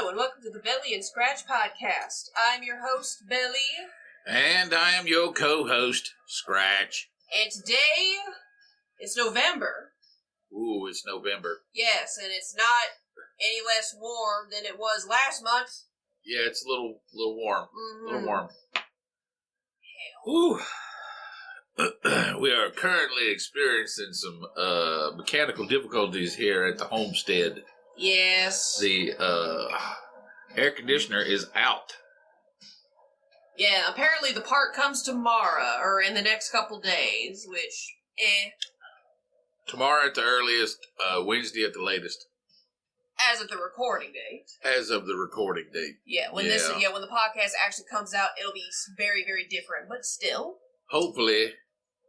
and welcome to the Bel-E Scratch podcast. I'm your host, Bel-E. And I am your co-host, Scratch. And today, it's November. Ooh, it's November. Yes, and it's not any less warm than it was last month. Yeah, it's a little warm. Mm-hmm. A little warm. Ooh. We are currently experiencing some mechanical difficulties here at the homestead. Yes. The air conditioner is out. Yeah, apparently the part comes tomorrow, or in the next couple days, which, Tomorrow at the earliest, Wednesday at the latest. As of the recording date. As of the recording date. Yeah, when the podcast actually comes out, it'll be very, very different, but still. Hopefully.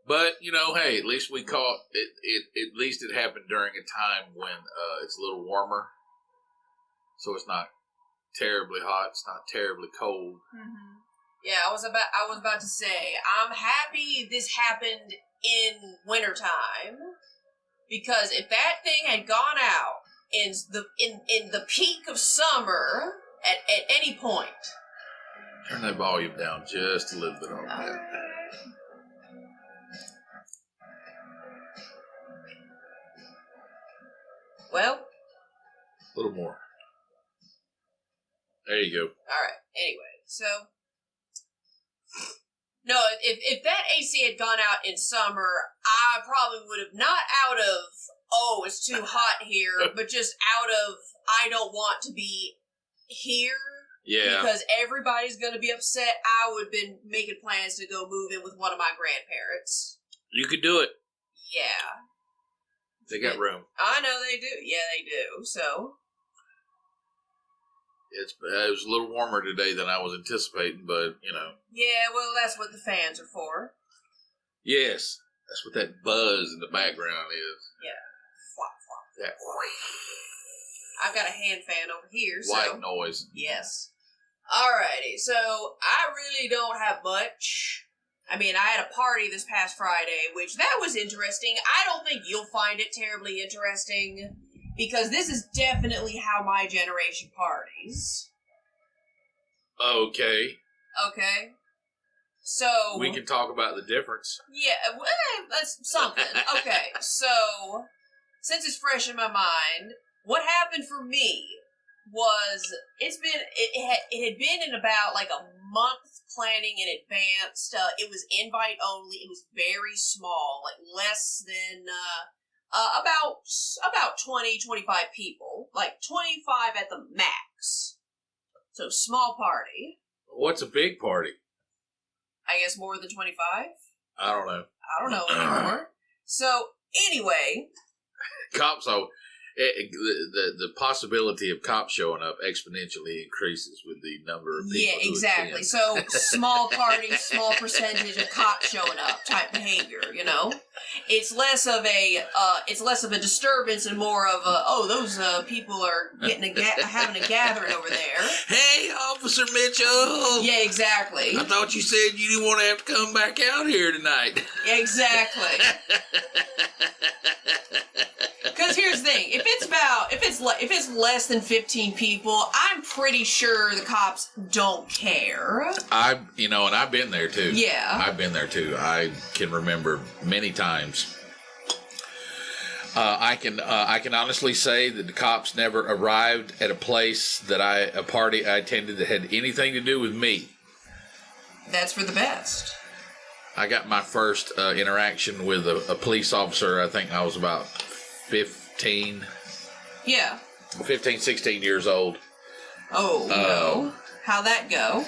But, hey, at least we caught it. At least it happened during a time when it's a little warmer. So it's not terribly hot. It's not terribly cold. Mm-hmm. Yeah, I was about to say, I'm happy this happened in wintertime. Because if that thing had gone out in the peak of summer at any point. Turn that volume down just a little bit on that. Well, a little more. There you go. All right. Anyway, so no, if that AC had gone out in summer, I probably would have not out of it's too hot here, but just out of I don't want to be here. Yeah. Because everybody's going to be upset. I would have been making plans to go move in with one of my grandparents. You could do it. Yeah. They got room. I know they do. Yeah, they do. So. It was a little warmer today than I was anticipating, but, Yeah, well, that's what the fans are for. Yes. That's what that buzz in the background is. Yeah. Flop, flop. That I've got a hand fan over here, white noise. Yes. Alrighty, so I really don't have much. I mean, I had a party this past Friday, which that was interesting. I don't think you'll find it terribly interesting, because this is definitely how my generation parties. Okay. Okay. So. We can talk about the difference. Yeah, well, that's something. Okay, so, since it's fresh in my mind, what happened for me was, it had been in about like a month planning in advance. It was invite only. It was very small, like less than about 20, 25 people, like 25 at the max. So small party. What's a big party? I guess more than 25. I don't know. I don't know anymore. So anyway, cops. The possibility of cops showing up exponentially increases with the number of people. Yeah, exactly. So small party, small percentage of cops showing up type behavior. It's less of a disturbance and more of those people are having a gathering over there. Hey, Officer Mitchell. Yeah, exactly. I thought you said you didn't want to have to come back out here tonight. Exactly. Because here's the thing: if it's less than 15 people, I'm pretty sure the cops don't care. And I've been there too. Yeah, I've been there too. I can remember many times. I can honestly say that the cops never arrived at a party I attended that had anything to do with me. That's for the best. I got my first interaction with a police officer. I think I was about 15. Yeah. 15, 16 years old. Oh, no. How'd that go?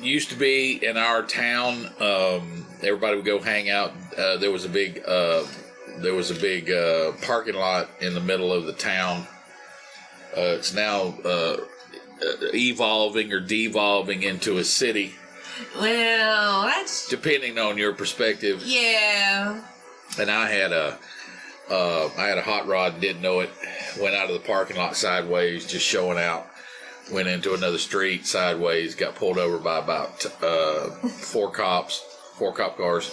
Used to be in our town, everybody would go hang out. There was a big parking lot in the middle of the town. It's now evolving or devolving into a city. Well, that's... depending on your perspective. Yeah. And I had a hot rod and didn't know it. Went out of the parking lot sideways, just showing out. Went into another street sideways. Got pulled over by about 4 cop cars.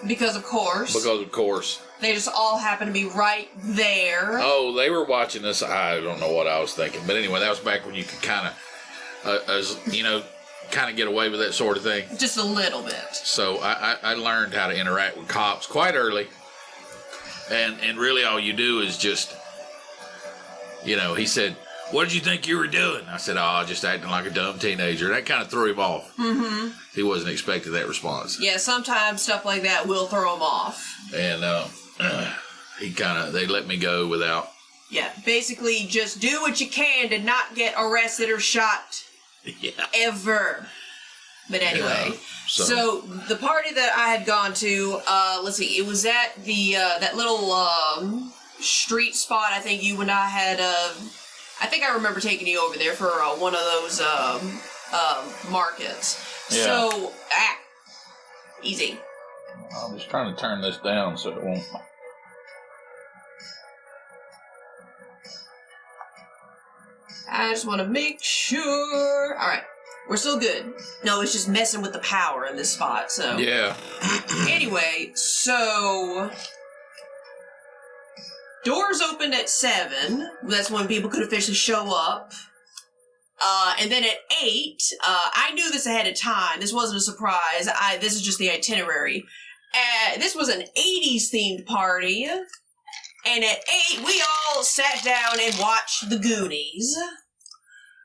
Because of course. They just all happen to be right there. Oh, they were watching this. I don't know what I was thinking. But anyway, that was back when you could kind of, kind of get away with that sort of thing. Just a little bit. So I learned how to interact with cops quite early. And really all you do is just, he said, "What did you think you were doing?" I said, "Oh, just acting like a dumb teenager." That kind of threw him off. Mm-hmm. He wasn't expecting that response. Yeah, sometimes stuff like that will throw him off. And they let me go without. Yeah, basically just do what you can to not get arrested or shot. Yeah. Ever. But anyway, yeah, so the party that I had gone to, let's see, it was at the that little street spot. I think you and I had. I think I remember taking you over there for one of those markets. Yeah. So, easy. I'm just trying to turn this down so it won't. I just want to make sure. All right. We're still good. No, it's just messing with the power in this spot, so. Yeah. Anyway, so. Doors opened at 7. That's when people could officially show up. And then at 8, I knew this ahead of time. This wasn't a surprise. This is just the itinerary. This was an 80s themed party. And at 8, we all sat down and watched The Goonies.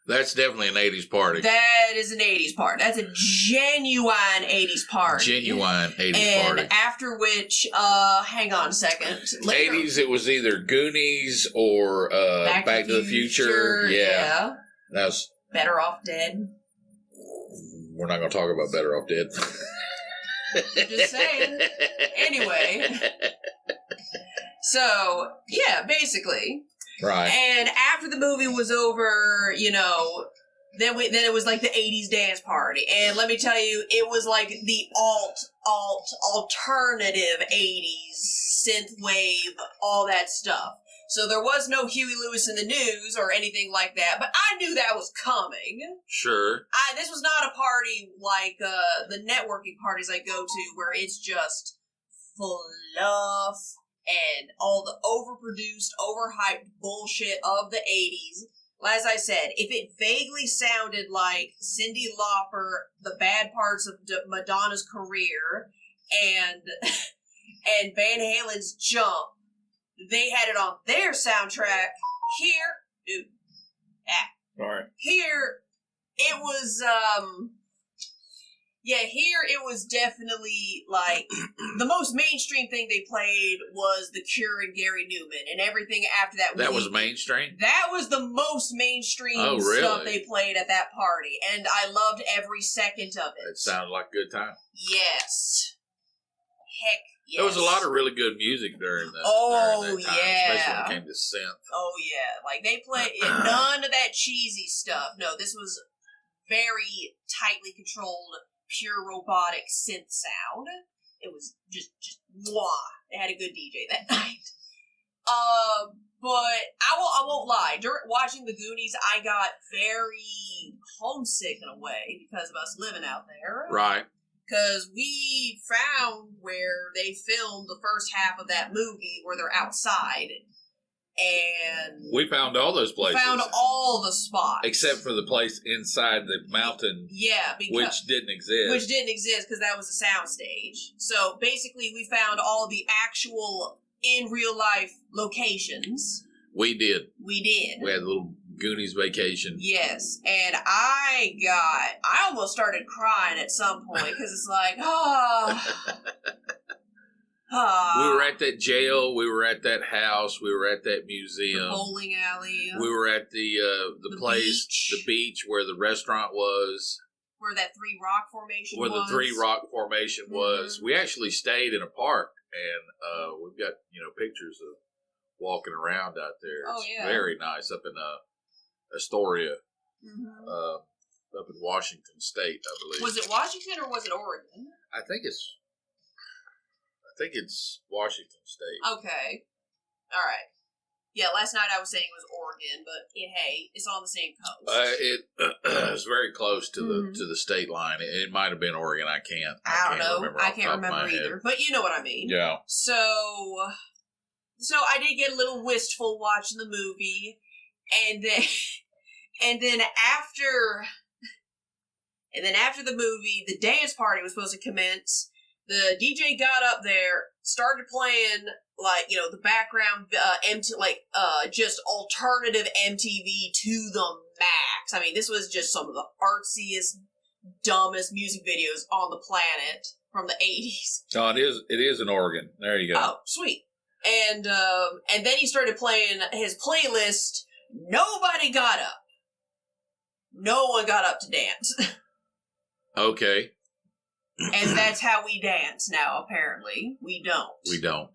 That's definitely an 80s party. That is an 80s party. That's a genuine 80s party. Genuine 80s party. And after which, hang on a second. Later, 80s, it was either Goonies or Back to the Future. Yeah. That was Better Off Dead. We're not going to talk about Better Off Dead. Just saying. Anyway. So, yeah, basically. Right. And after the movie was over, then it was like the 80s dance party. And let me tell you, it was like the alternative 80s, synthwave, all that stuff. So there was no Huey Lewis in the News or anything like that, but I knew that was coming. Sure. This was not a party like the networking parties I go to where it's just fluff and all the overproduced, overhyped bullshit of the 80s. As I said, if it vaguely sounded like Cyndi Lauper, the bad parts of Madonna's career, and Van Halen's Jump, they had it on their soundtrack. Here, it was, here it was definitely, like, the most mainstream thing they played was The Cure and Gary Newman, and everything after that. That was mainstream? That was the most mainstream stuff they played at that party, and I loved every second of it. It sounded like a good time. Yes. Heck yes. There was a lot of really good music during that, during that time, especially when it came to synth. Oh, yeah. Like, they played none of that cheesy stuff. No, this was very tightly controlled, pure robotic synth sound. It was just mwah. They had a good DJ that night. But I won't lie. During watching The Goonies, I got very homesick in a way because of us living out there. Right. Because we found where they filmed the first half of that movie where they're outside. And we found all those places. Found all the spots. Except for the place inside the mountain. Yeah, which didn't exist. Which didn't exist because that was a soundstage. So basically we found all the actual in real life locations. We did. We did. We had a little Goonies vacation. Yes. And I almost started crying at some point because it's like, we were at that jail. We were at that house. We were at that museum. The bowling alley. We were at the place, beach. The beach where the restaurant was. Where that Three Rock Formation was. Where the Three Rock Formation was. We actually stayed in a park, and we've got pictures of walking around out there. Oh, it's yeah. very nice up in Astoria, up in Washington State, I believe. Was it Washington or was it Oregon? I think it's Washington State. Okay. All right. Yeah, last night I was saying it was Oregon, but hey, it's on the same coast. It was very close to the state line. It might have been Oregon. I can't remember. I can't remember either. But you know what I mean. Yeah. So I did get a little wistful watching the movie, and then after the movie, the dance party was supposed to commence. The DJ got up there, started playing the background just alternative MTV to the max. I mean, this was just some of the artsiest, dumbest music videos on the planet from the 80s. Oh, it is in Oregon. There you go. Oh, sweet. And then he started playing his playlist. Nobody got up. No one got up to dance. Okay. And that's how we dance now, apparently. We don't. We don't.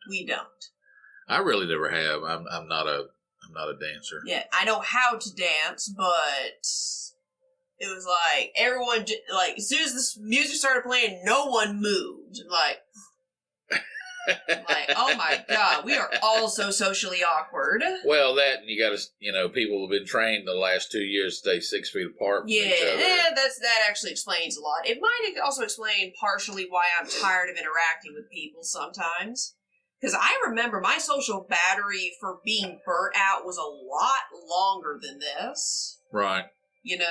I really never have. I'm not a dancer. Yeah, I know how to dance, but it was like everyone as soon as this music started playing, no one moved. Like, oh my god, we are all so socially awkward. Well, that and you got to, people have been trained the last 2 years to stay 6 feet apart from each other. Yeah, that actually explains a lot. It might also explain partially why I'm tired of interacting with people sometimes. Because I remember my social battery for being burnt out was a lot longer than this. Right. And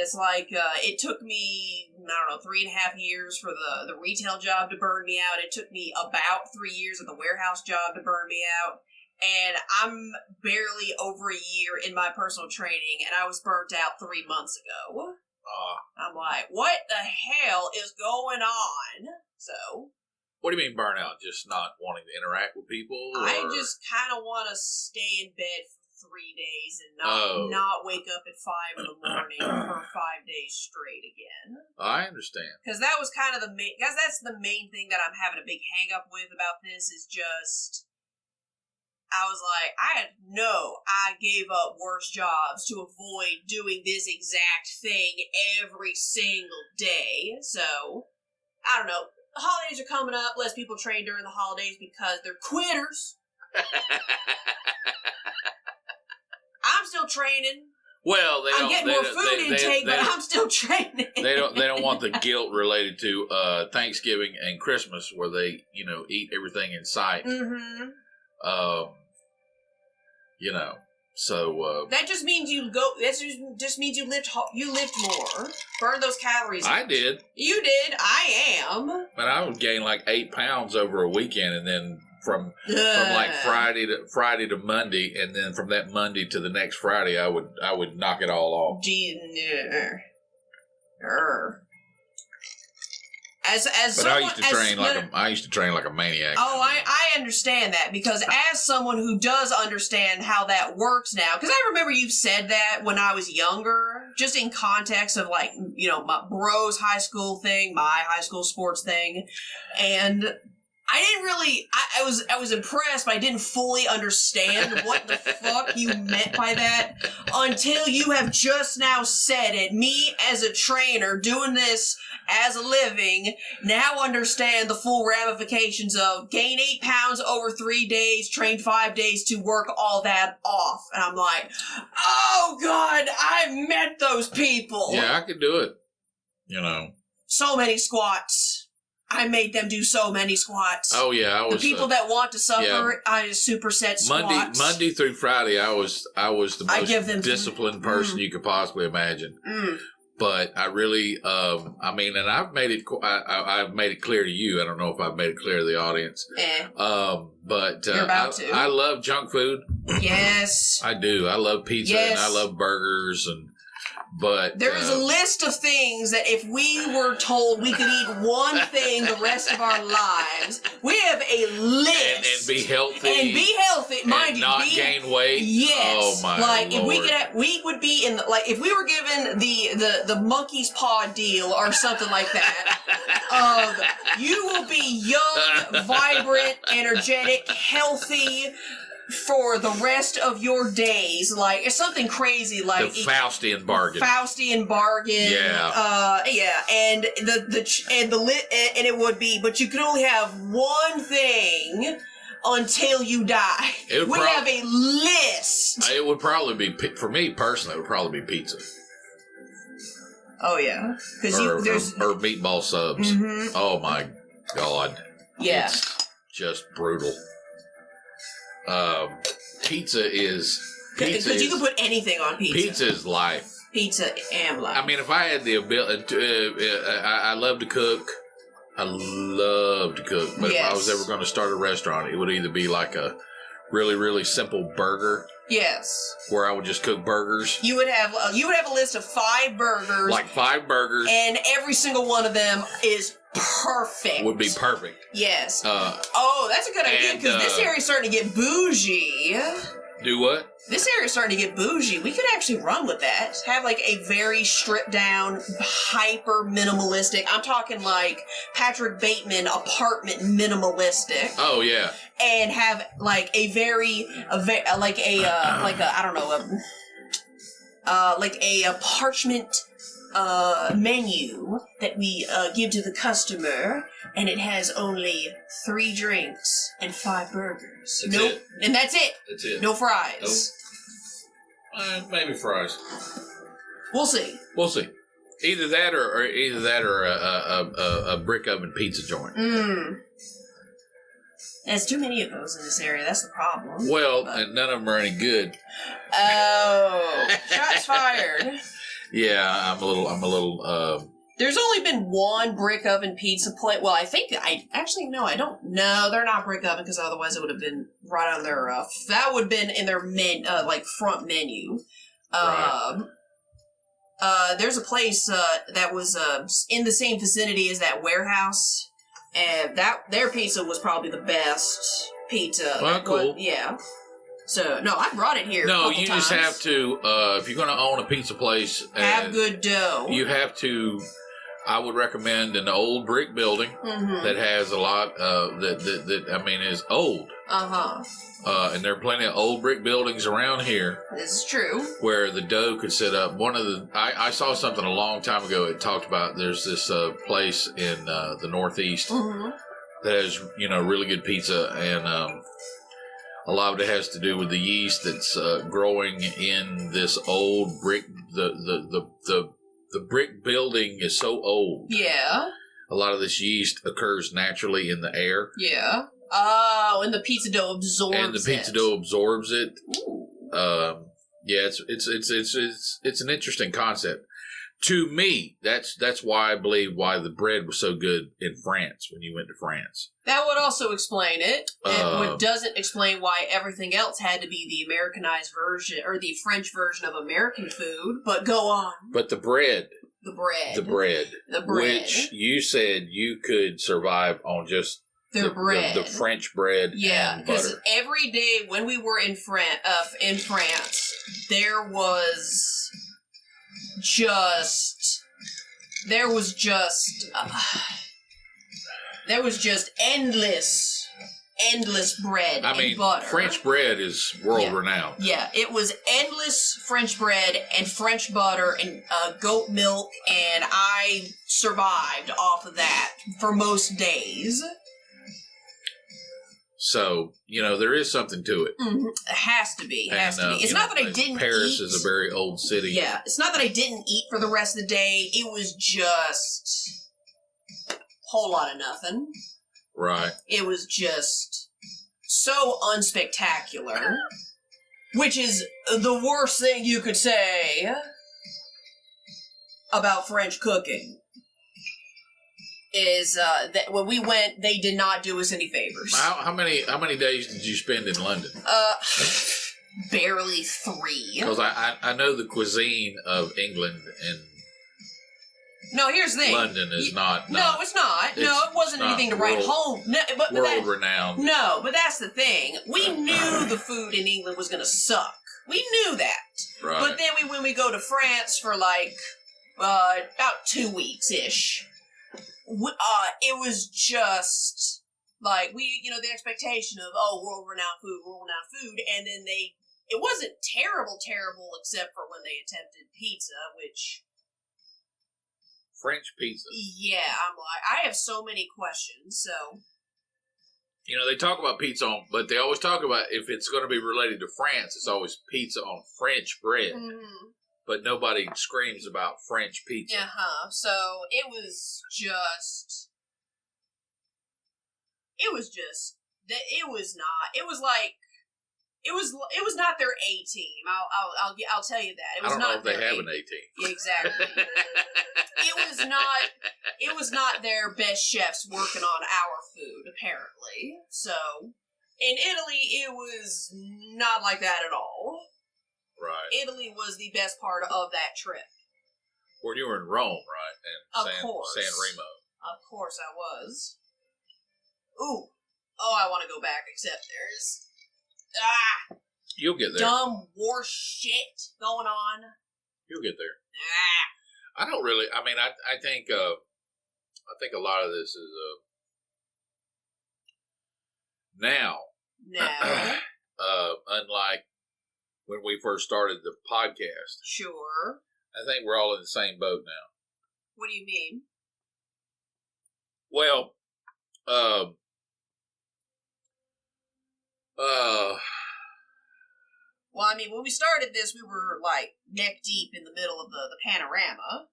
it's like, it took me, 3.5 years for the retail job to burn me out. It took me about 3 years of the warehouse job to burn me out. And I'm barely over a year in my personal training, and I was burnt out 3 months ago. I'm like, what the hell is going on? So... What do you mean burnout? Just not wanting to interact with people? Or? I just kind of want to stay in bed for 3 days and not wake up at 5 in the morning for 5 days straight again. I understand. Because that was kind of that's the main thing that I'm having a big hang up with about this is just, I was like, I gave up worse jobs to avoid doing this exact thing every single day. So, I don't know. The holidays are coming up. Less people train during the holidays because they're quitters. I'm still training. Well, I'm getting more food intake, but I'm still training. They don't want the guilt related to Thanksgiving and Christmas, where they eat everything in sight. Mm-hmm. So that just means you go. That just means you lift more, burn those calories. I did. You did. I am. But I would gain like 8 pounds over a weekend, and then from like Friday to Monday, and then from that Monday to the next Friday, I would knock it all off. I used to train like a maniac. Oh, I understand that, because as someone who does understand how that works now, because I remember you've said that when I was younger, just in context of my bro's high school thing, my high school sports thing, and I didn't really, I was impressed, but I didn't fully understand what the fuck you meant by that until you have just now said it. Me as a trainer doing this as a living now understand the full ramifications of gain 8 pounds over 3 days, train 5 days to work all that off. And I'm like, oh God, I met those people. Yeah, I could do it. So many squats. I made them do so many squats. Oh yeah, the people that want to suffer. I just superset squats. Monday through Friday, I was the most disciplined person you could possibly imagine. But I really, and I've made it clear to you. I don't know if I've made it clear to the audience. But you're about to. I love junk food. Yes, I do. I love pizza and I love burgers But there is a list of things that if we were told we could eat one thing the rest of our lives, we have a list. And be healthy. Mind you. Not gain weight. Yes. Oh my Lord. If we would be in if we were given the monkey's paw deal or something like that, you will be young, vibrant, energetic, healthy for the rest of your days. Like, it's something crazy like the Faustian bargain. Yeah. And it would be, but you could only have one thing until you die. We have a list. It would probably be, for me personally, it would probably be pizza. Oh, yeah. Or meatball subs. Mm-hmm. Oh, my God. Yeah. It's just brutal. Pizza is... Because you can put anything on pizza. Pizza is life. Pizza and life. I mean, if I had the ability, I love to cook. I love to cook. But if I was ever going to start a restaurant, it would either be like a really, really simple burger. Yes. Where I would just cook burgers. You would have a list of 5 burgers. Like 5 burgers. And every single one of them is perfect. Would be perfect. Yes. That's a good idea because this area's starting to get bougie. Do what? This area's starting to get bougie. We could actually run with that. Have like a very stripped down, hyper minimalistic. I'm talking like Patrick Bateman apartment minimalistic. Oh yeah. And have like a parchment menu that we give to the customer, and it has only 3 drinks and 5 burgers. It. And that's it. That's it. No fries. Nope. Maybe fries. We'll see. We'll see. Either that or a brick oven pizza joint. There's too many of those in this area. That's the problem. Well, and none of them are any good. Oh, shots fired. Yeah, I'm a little. There's only been one brick oven pizza place. Well, I don't know. They're not brick oven because otherwise it would have been right on their. That would have been in their front menu. Right. There's a place that was in the same vicinity as that warehouse, and their pizza was probably the best pizza. Well, cool. Yeah. So, no, I brought it here. No, you just have to, if you're going to own a pizza place, have good dough. You have to, I would recommend an old brick building that has a lot, is old. And there are plenty of old brick buildings around here. This is true. Where the dough could sit up. I saw something a long time ago. It talked about there's this place in the Northeast that has, really good pizza, and a lot of it has to do with the yeast that's growing in this old brick. The brick building is so old. Yeah. A lot of this yeast occurs naturally in the air. Yeah. Oh, and the pizza dough absorbs it. And the pizza dough absorbs it. Ooh. Yeah, it's an interesting concept. To me, that's why I believe why the bread was so good in France when you went to France. That would also explain it. It doesn't explain why everything else had to be the Americanized version or the French version of American food. But go on. But the bread. The bread. Which you said you could survive on just the bread. The French bread. Yeah, because every day when we were in France, there was just endless bread and butter. French bread is world renowned. Yeah, it was endless French bread and French butter and goat milk, and I survived off of that for most days. So, there is something to it. Mm-hmm. It has to be. It's not that I didn't Paris is a very old city. Yeah. It's not that I didn't eat for the rest of the day. It was just a whole lot of nothing. Right. It was just so unspectacular, which is the worst thing you could say about French cooking. Is that when we went, they did not do us any favors. How many days did you spend in London? Barely 3. Because I know the cuisine of England and no, here's the thing. London is not. No, it's not. No, it wasn't anything to write home. No, but world renowned. No, but that's the thing. We knew the food in England was going to suck. We knew that. Right. But then when we go to France for about 2 weeks ish. It was just like the expectation of world-renowned food, and then it wasn't terrible except for when they attempted pizza, which French pizza. Yeah, I have so many questions. So You know, they talk about pizza but they always talk about if it's going to be related to France, it's always pizza on French bread. Mm-hmm. But nobody screams about French pizza. So it was just. It was not their A team. I'll tell you that. It was I don't know not if they have an A team. Yeah, exactly. It was not their best chefs working on our food, apparently. So in Italy, it was not like that at all. Right. Italy was the best part of that trip. Well, you were in Rome, right? And Of course. San Remo. Of course I was. Ooh. Oh, I want to go back, except there's... You'll get there. Dumb war shit going on. You'll get there. I don't really... I mean, I think a lot of this is... Now, unlike when we first started the podcast. Sure. I think we're all in the same boat now. What do you mean? Well, well, I mean, when we started this, we were like neck deep in the middle of the panorama.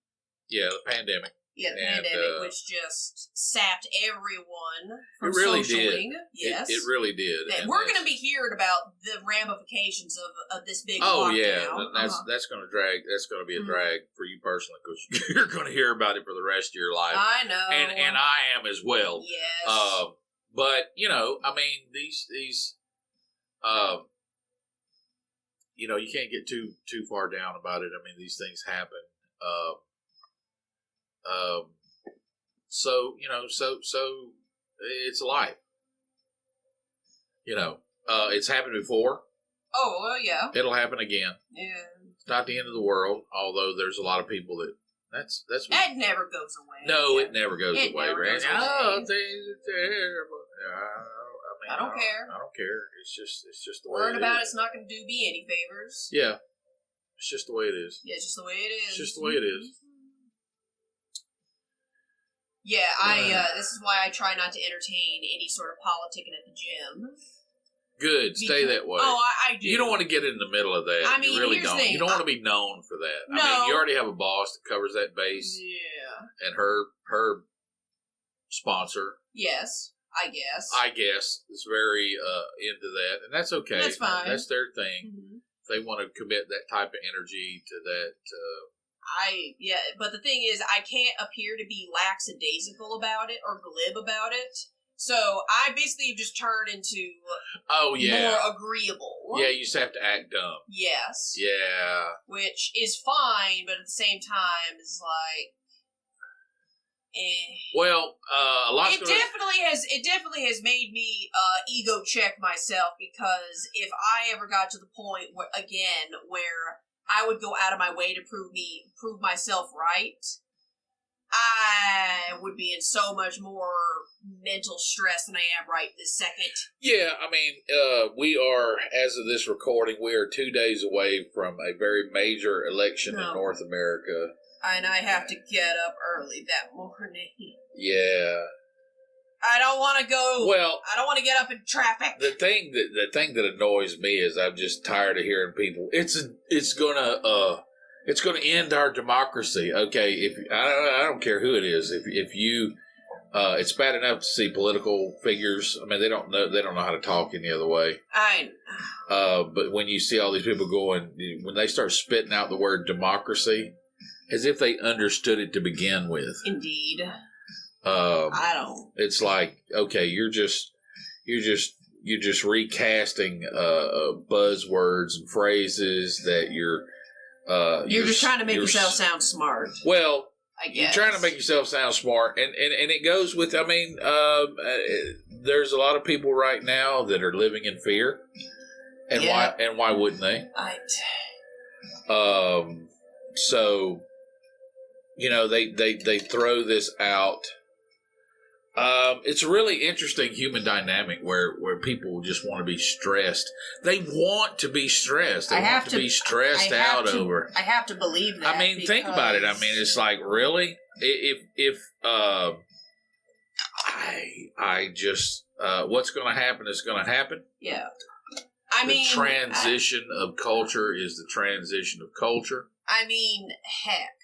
Yeah, the pandemic. Yeah, the pandemic, which just sapped everyone from it really socialing. Did. Yes, it really did. And we're going to be hearing about the ramifications of this big. Oh lockdown. Yeah, that's going to drag. That's going to be a drag for you personally because you're going to hear about it for the rest of your life. I know, and I am as well. Yes, but you know, I mean, these you know, you can't get too far down about it. I mean, these things happen. So you know, so it's life. You know, it's happened before. Oh well, yeah. It'll happen again. Yeah. It's not the end of the world. Although there's a lot of people that's that never goes away. No, it never goes away. Never goes away. Oh, things are terrible. I don't care. I don't care. It's just the way Worrying it about is. it's not going to do me any favors. Yeah, it's just the way it is. Yeah, it's just the way it is. It's just the way it is. Yeah, this is why I try not to entertain any sort of politicking at the gym. Good, stay that way. Oh, I do. You don't want to get in the middle of that. I mean, you really here's don't. the thing. You don't want to be known for that. No. I mean, you already have a boss that covers that base. Yeah. And her sponsor. Yes, I guess. Is very into that, and that's okay. That's fine. That's their thing. Mm-hmm. If they want to commit that type of energy to that. But the thing is, I can't appear to be lackadaisical about it or glib about it. So I basically just turn into more agreeable. Yeah, you just have to act dumb. Yes. Yeah. Which is fine, but at the same time, it's like, Well, a lot. It definitely has made me ego check myself, because if I ever got to the point where I would go out of my way to prove myself right, I would be in so much more mental stress than I am right this second. Yeah, I mean, we are, as of this recording, we are 2 days away from a very major election in North America. And I have to get up early that morning. Yeah. I don't want to go. Well, I don't want to get up in traffic. The thing that annoys me is I'm just tired of hearing people. It's gonna end our democracy. Okay, if I don't care who it is. If you, it's bad enough to see political figures. I mean, they don't know how to talk any other way. But when you see all these people when they start spitting out the word democracy, as if they understood it to begin with. Indeed. I don't. It's like, okay, you're just recasting buzzwords and phrases that you're just trying to make yourself sound smart. Well, I guess you're trying to make yourself sound smart, and it goes with. I mean, there's a lot of people right now that are living in fear, and why wouldn't they? So, you know, they throw this out. It's a really interesting human dynamic where people just want to be stressed. They want to be stressed. They want to be stressed out over. I have to believe that. I mean, think about it. I mean, it's like, really? If I just what's going to happen is going to happen. Yeah. The transition of culture is the transition of culture. I mean, heck.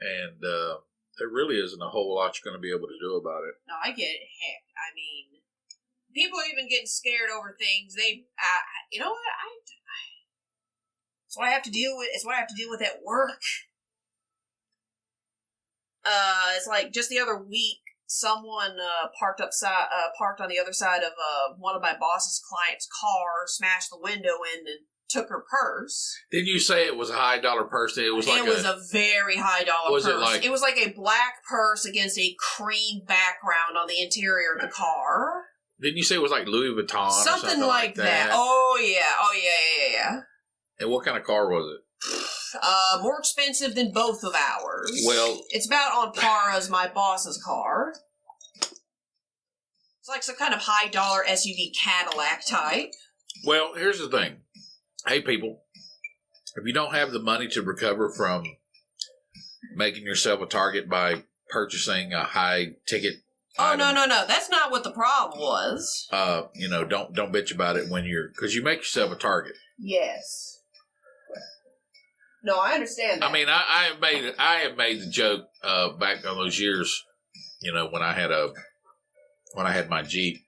And there really isn't a whole lot you're going to be able to do about it. No, I get it. Heck. I mean, people are even getting scared over things. You know what? It's what I have to deal with. It's what I have to deal with at work. It's like just the other week, someone parked on the other side of one of my boss's client's car, smashed the window in, and took her purse. Didn't you say it was a high dollar purse? It was a very high dollar purse. It was like a black purse against a cream background on the interior of the car. Didn't you say it was like Louis Vuitton or something like that? Oh yeah. And what kind of car was it? More expensive than both of ours. Well, it's about on par as my boss's car. It's like some kind of high dollar SUV Cadillac type. Well, here's the thing. Hey, people, if you don't have the money to recover from making yourself a target by purchasing a high ticket item, no. That's not what the problem was. Don't bitch about it because you make yourself a target. Yes. No, I understand that. I mean, I have made the joke back on those years, when I had my Jeep.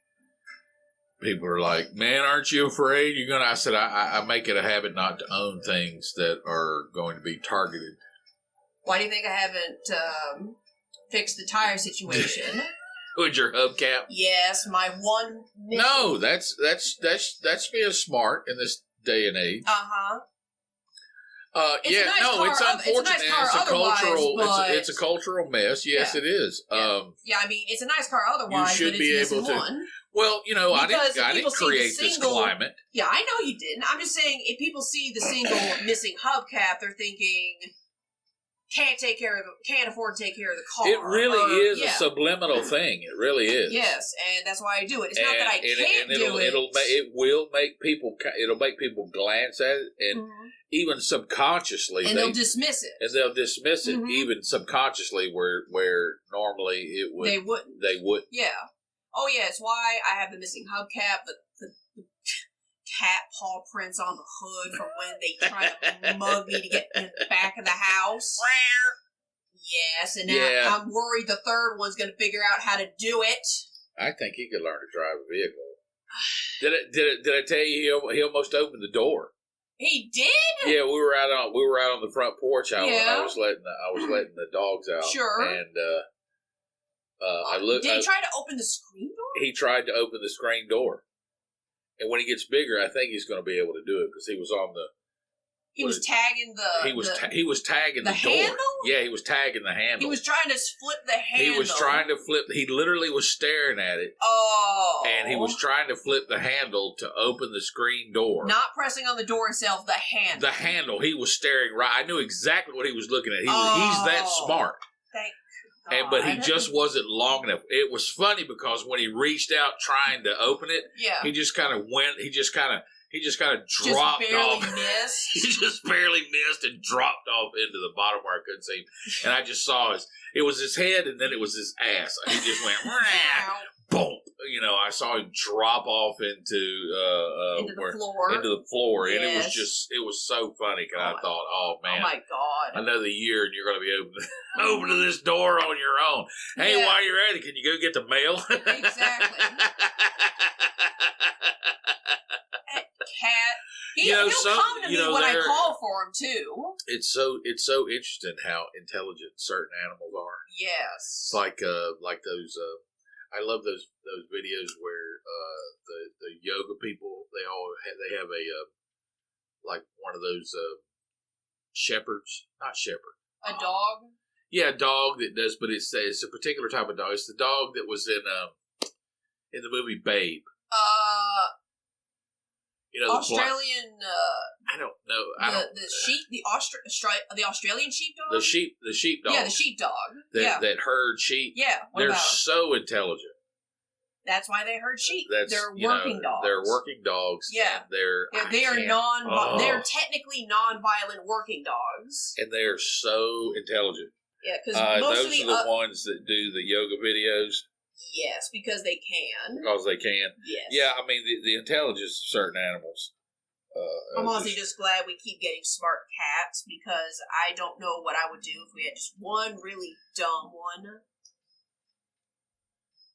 People are like, "Man, aren't you afraid you're gonna?" I said, "I make it a habit not to own things that are going to be targeted." Why do you think I haven't fixed the tire situation? With your hubcap? Yes, my one. No, that's being smart in this day and age. It's unfortunate. It's a cultural mess. Yes, it is. Yeah, I mean, it's a nice car otherwise. You should be able to. One. Well, I didn't create this climate. Yeah, I know you didn't. I'm just saying, if people see the single missing hubcap, they're thinking can't afford to take care of the car. It really is a subliminal thing. It really is. Yes, and that's why I do it. It's not that I can't do it. It'll make people glance at it and even subconsciously, and they'll dismiss it. And they'll dismiss it even subconsciously, where normally they wouldn't. Yeah. Oh, yeah, it's why I have the missing hubcap, the cat paw prints on the hood from when they tried to mug me to get in the back of the house. Yes, and now I'm worried the third one's going to figure out how to do it. I think he could learn to drive a vehicle. Did I tell you he almost opened the door? He did? Yeah, we were out on the front porch. I was letting the dogs out. Sure. And did he try to open the screen door? He tried to open the screen door, and when he gets bigger, I think he's going to be able to do it because he was on the. He was tagging the. He was tagging the door. Handle? Yeah, he was tagging the handle. He was trying to flip the handle. He was trying to flip. He literally was staring at it. Oh. And he was trying to flip the handle to open the screen door. Not pressing on the door itself, the handle. The handle. He was staring right. I knew exactly what he was looking at. He's that smart. Thank But he just wasn't long enough. It was funny because when he reached out trying to open it, he just kind of went. He just kind of dropped off. Missed. He just barely missed and dropped off into the bottom where I couldn't see him. And I just saw it was his head and then it was his ass. He just went boom. I saw him drop off into the floor, and it was so funny. Cause I thought, oh man, oh my god, another year and you're going to be opening this door on your own. Hey, while you're at it, can you go get the mail? Exactly. Cat. He'll come to me when I call for him too. It's so interesting how intelligent certain animals are. Yes. It's like those. I love those videos where the yoga people they have a like one of those shepherds, not shepherd. A dog. Yeah, a dog that does, but it's a particular type of dog. It's the dog that was in the movie Babe. Australian. I don't know. The Australian sheepdog. The sheepdog. Yeah, the sheepdog. That herd sheep. Yeah, they're so intelligent. That's why they herd sheep. They're working dogs. They're working dogs. Yeah, they're technically non-violent working dogs, and they are so intelligent. Yeah, because those are the ones that do the yoga videos. Yes, because they can. Because they can. Yes. Yeah, I mean, the intelligence of certain animals. I'm honestly just glad we keep getting smart cats, because I don't know what I would do if we had just one really dumb one.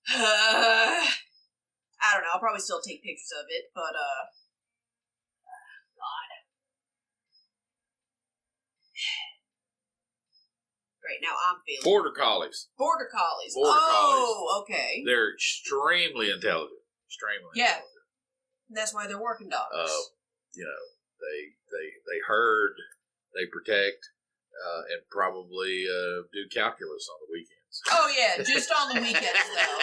I don't know. I'll probably still take pictures of it, but, God. Right now I'm feeling... Border collies. Border collies. Collies. Okay. They're extremely intelligent. Extremely intelligent. That's why they're working dogs. You know, they herd, they protect, and probably do calculus on the weekends. Oh, yeah, just on the weekends, though.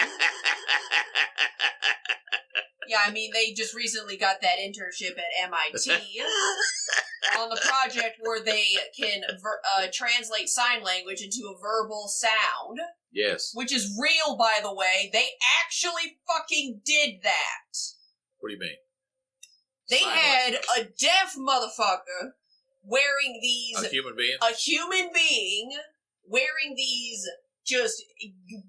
Yeah, I mean, they just recently got that internship at MIT on the project where they can translate sign language into a verbal sound. Yes. Which is real, by the way. They actually fucking did that. What do you mean? They had a deaf motherfucker wearing these... A human being? A human being wearing these just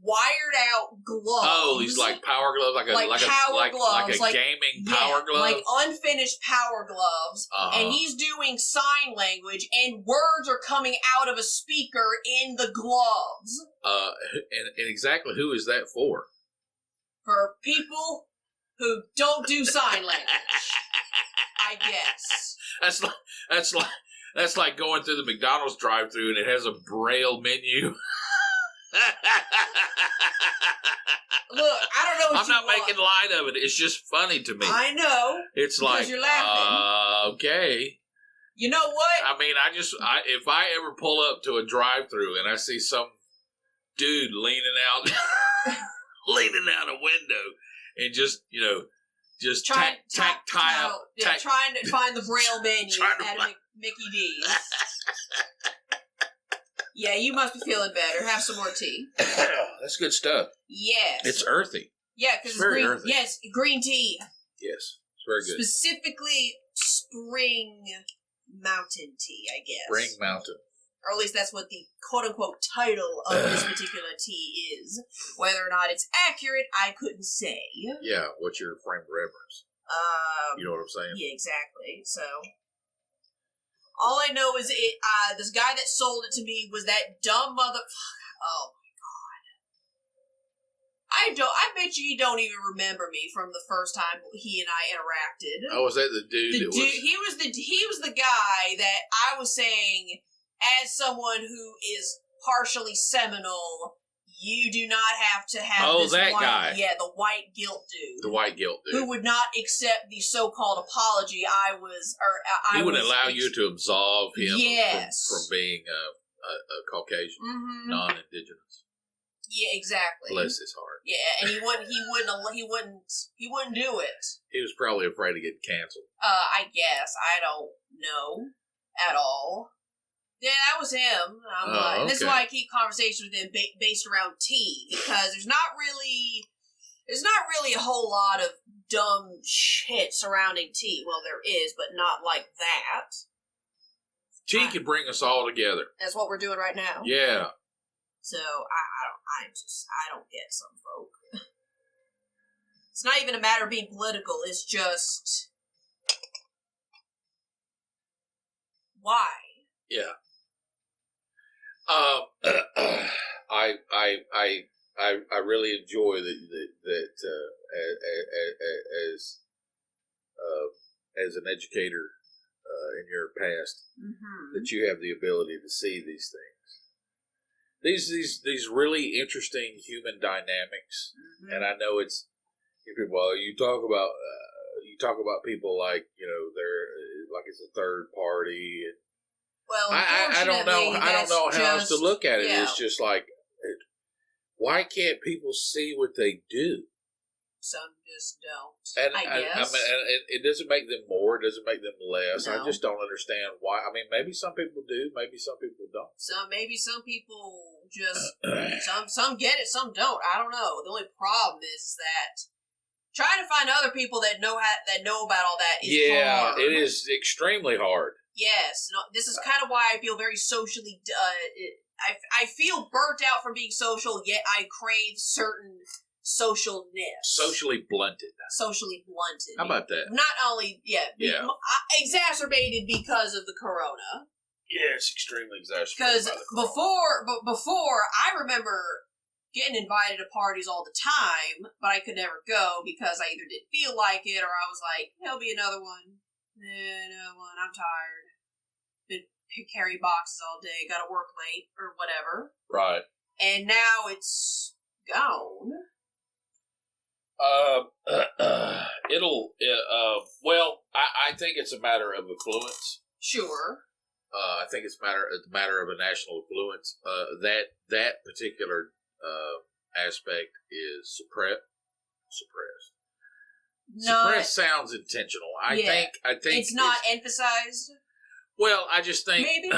wired out gloves. Oh, these like power gloves, like a gaming power glove, like unfinished power gloves. And he's doing sign language, and words are coming out of a speaker in the gloves. And exactly who is that for? For people who don't do sign language, I guess. That's like going through the McDonald's drive-thru and it has a Braille menu. Look, I don't know what I'm not making light of it. It's just funny to me. I know. It's like, you're laughing. Okay. You know what? I mean, if I ever pull up to a drive-thru and I see some dude leaning out a window and just trying to find the Braille menu at Mickey D's. Yeah, you must be feeling better. Have some more tea. That's good stuff. Yes. It's earthy. Yeah, because it's green. Earthy. Yes, green tea. Yes, it's very good. Specifically, spring mountain tea, I guess. Spring mountain. Or at least that's what the quote-unquote title of this particular tea is. Whether or not it's accurate, I couldn't say. Yeah, what's your frame of reference? You know what I'm saying? Yeah, exactly. So... all I know is this guy that sold it to me was that dumb mother... Oh, my God. I bet you don't even remember me from the first time he and I interacted. Oh, was that the dude? He was the guy that I was saying, as someone who is partially Seminole, you do not have to have this that white, guy. Yeah, the white guilt dude. The white guilt dude. Who would not accept the so-called apology He would allow you to absolve him from being a Caucasian, non-indigenous. Yeah, exactly. Bless his heart. Yeah, and he wouldn't do it. He was probably afraid of getting canceled. I guess. I don't know at all. Yeah, that was him. And this is why I keep conversations with him based around tea, because there's not really a whole lot of dumb shit surrounding tea. Well, there is, but not like that. Tea can bring us all together. That's what we're doing right now. Yeah. So I don't get some folk. It's not even a matter of being political. It's just why. Yeah. I really enjoy that as an educator in your past, that you have the ability to see these things, these really interesting human dynamics, and I know it's well, you talk about people like they're like it's a third party. And well, I don't know how else to look at it. Yeah. It's just like, why can't people see what they do? Some just don't. And I guess. It doesn't make them more. It doesn't make them less. No. I just don't understand why. I mean, maybe some people do. Maybe some people don't. Maybe some people just some get it. Some don't. I don't know. The only problem is that trying to find other people that know about all that is hard. It is extremely hard. Yes, no, this is kind of why I feel very socially. I feel burnt out from being social, yet I crave certain socialness. Socially blunted. Socially blunted. How about that? Not only, exacerbated because of the corona. Yeah, it's extremely exacerbated. Because before, I remember getting invited to parties all the time, but I could never go because I either didn't feel like it or I was like, there'll be another one. Another one. I'm tired. Been carry boxes all day. Got to work late or whatever. Right. And now it's gone. Well, I think it's a matter of affluence. Sure. I think it's a matter of a national affluence. That particular aspect is suppressed. Suppressed sounds intentional. I think it's not emphasized. Well, I just think maybe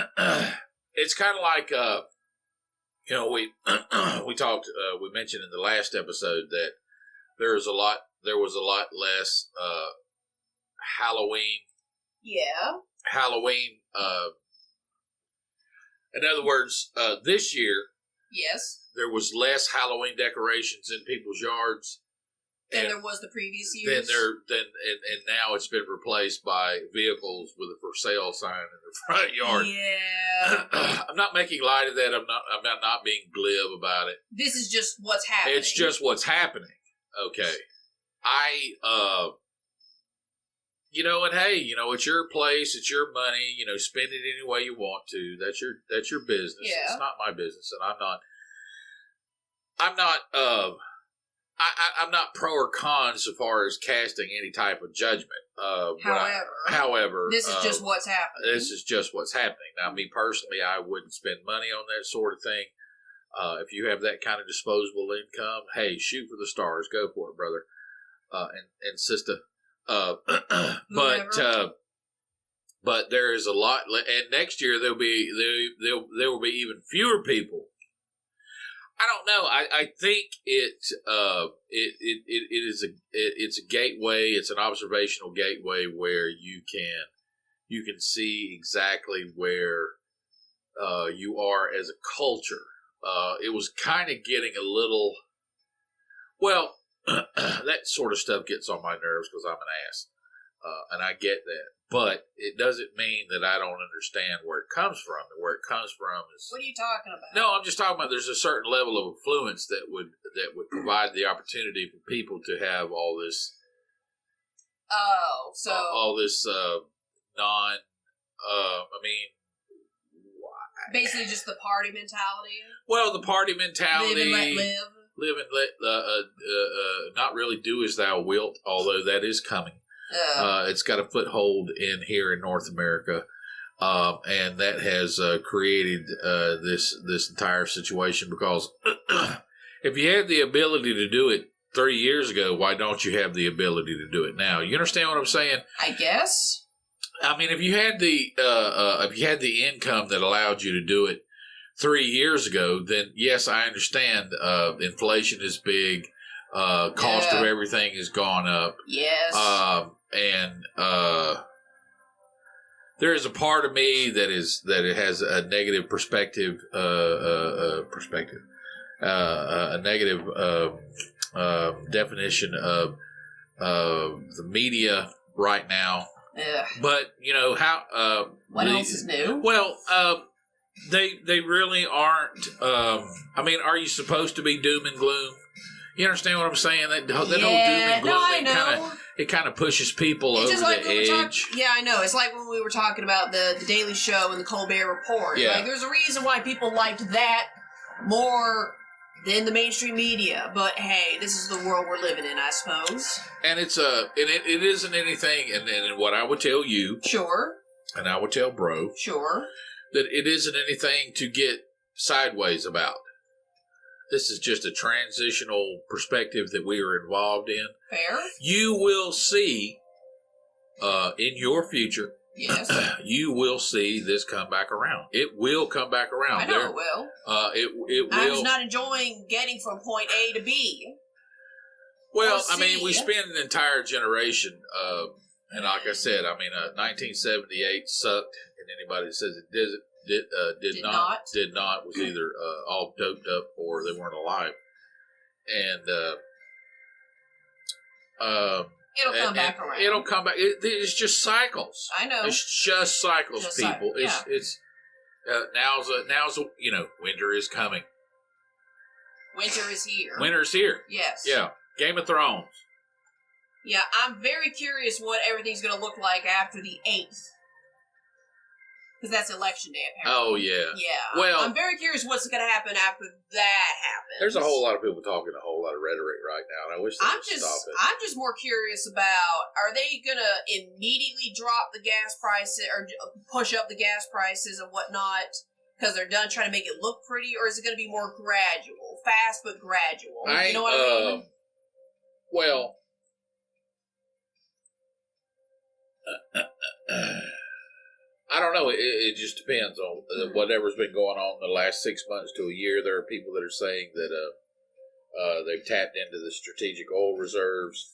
it's kind of like we talked. We mentioned in the last episode that there was a lot less Halloween. Yeah. Halloween. In other words, this year. Yes. There was less Halloween decorations in people's yards than there was the previous years. And now it's been replaced by vehicles with a for sale sign in the front yard. Yeah. I'm not making light of that. I'm not being glib about it. This is just what's happening. It's just what's happening. Okay. And hey, it's your place, it's your money, spend it any way you want to. That's your business. Yeah. It's not my business, and I'm not pro or con so far as casting any type of judgment. However, this is just what's happening. This is just what's happening. Now, me personally, I wouldn't spend money on that sort of thing. If you have that kind of disposable income, hey, shoot for the stars, go for it, brother, and sister. But there is a lot, and next year there will be even fewer people. I don't know. I think it's a gateway. It's an observational gateway where you can see exactly where you are as a culture. It was kind of getting a little. Well, that sort of stuff gets on my nerves because I'm an ass, and I get that. But it doesn't mean that I don't understand where it comes from. And where it comes from is. What are you talking about? No, I'm just talking about there's a certain level of affluence that would provide the opportunity for people to have all this. Oh, so all this basically just the party mentality. Well, the party mentality. Live and let live. Live and let. Not really do as thou wilt, although that is coming. It's got a foothold in here in North America, and that has created this entire situation. Because if you had the ability to do it 3 years ago, why don't you have the ability to do it now? You understand what I'm saying? I guess. I mean, if you had the income that allowed you to do it 3 years ago, then yes, I understand. Inflation is big. Cost of everything has gone up. Yes. And there is a part of me that it has a negative perspective, a negative definition of the media right now. But how? What else is new? Well, they really aren't. Are you supposed to be doom and gloom? You understand what I'm saying? That whole doom and gloom, it kind of pushes people over the edge. Yeah, I know. It's like when we were talking about the Daily Show and the Colbert Report. Yeah. Like, there's a reason why people liked that more than the mainstream media. But hey, this is the world we're living in, I suppose. And it isn't anything. And what I would tell you, sure, and I would tell Bro, sure, that it isn't anything to get sideways about. This is just a transitional perspective that we are involved in. Fair. You will see in your future. Yes. You will see this come back around. It will come back around. I know it will. It will. I'm just not enjoying getting from point A to B. Well, we spend an entire generation, and like I said, 1978 sucked, and anybody that says it did not was either all doped up or they weren't alive. And It'll come back around. It'll come back. It's just cycles. I know. It's just cycles, people. It's now's winter is coming. Winter is here. Winter's here. Yes. Yeah. Game of Thrones. Yeah, I'm very curious what everything's going to look like after the 8th. Because that's election day, apparently. Oh, yeah. Yeah. Well, I'm very curious what's going to happen after that happens. There's a whole lot of people talking a whole lot of rhetoric right now, and I wish they would stop it. I'm just more curious about, are they going to immediately drop the gas prices or push up the gas prices and whatnot because they're done trying to make it look pretty, or is it going to be more gradual? Fast but gradual. You know what I mean? Well... I don't know. It just depends on whatever's been going on in the last 6 months to a year. There are people that are saying that they've tapped into the strategic oil reserves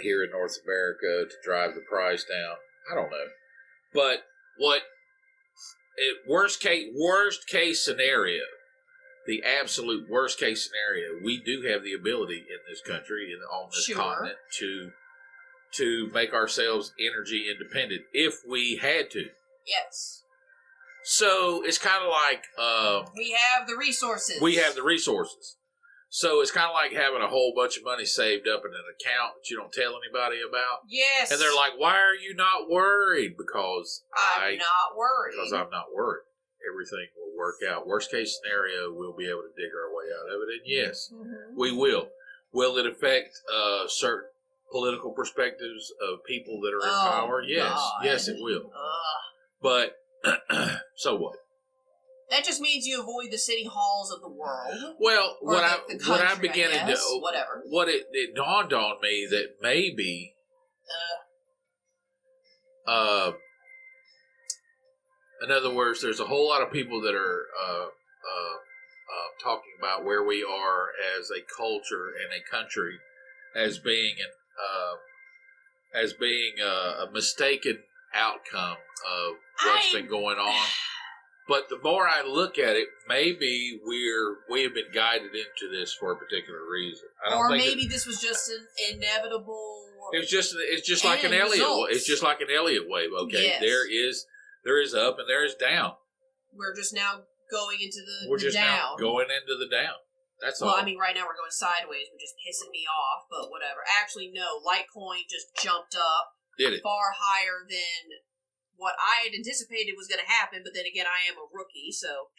here in North America to drive the price down. I don't know, but worst case scenario, the absolute worst case scenario, we do have the ability in this country and on this continent to make ourselves energy independent if we had to. Yes. So it's kind of like we have the resources. So it's kind of like having a whole bunch of money saved up in an account that you don't tell anybody about. Yes. And they're like, "Why are you not worried?" Because I'm not worried. Because I'm not worried. Everything will work out. Worst case scenario, we'll be able to dig our way out of it. And yes, we will. Will it affect certain political perspectives of people that are in power? Yes. God. Yes, it will. But so what? That just means you avoid the city halls of the world. Well, what I'm beginning to whatever. What it dawned on me that maybe in other words, there's a whole lot of people that are talking about where we are as a culture and a country as being a mistaken outcome of what's been going on. But the more I look at it, maybe we have been guided into this for a particular reason. Or maybe this was just an inevitable. It's just like an Elliott. It's just like an Elliott wave. Okay, yes. There is up and there is down. We're just now going into the down. Now Going into the down. That's all. Well, I mean, right now we're going sideways, which is pissing me off. But whatever. Actually, no. Litecoin just jumped up. Did it? Far higher than what I had anticipated was going to happen, but then again, I am a rookie, so.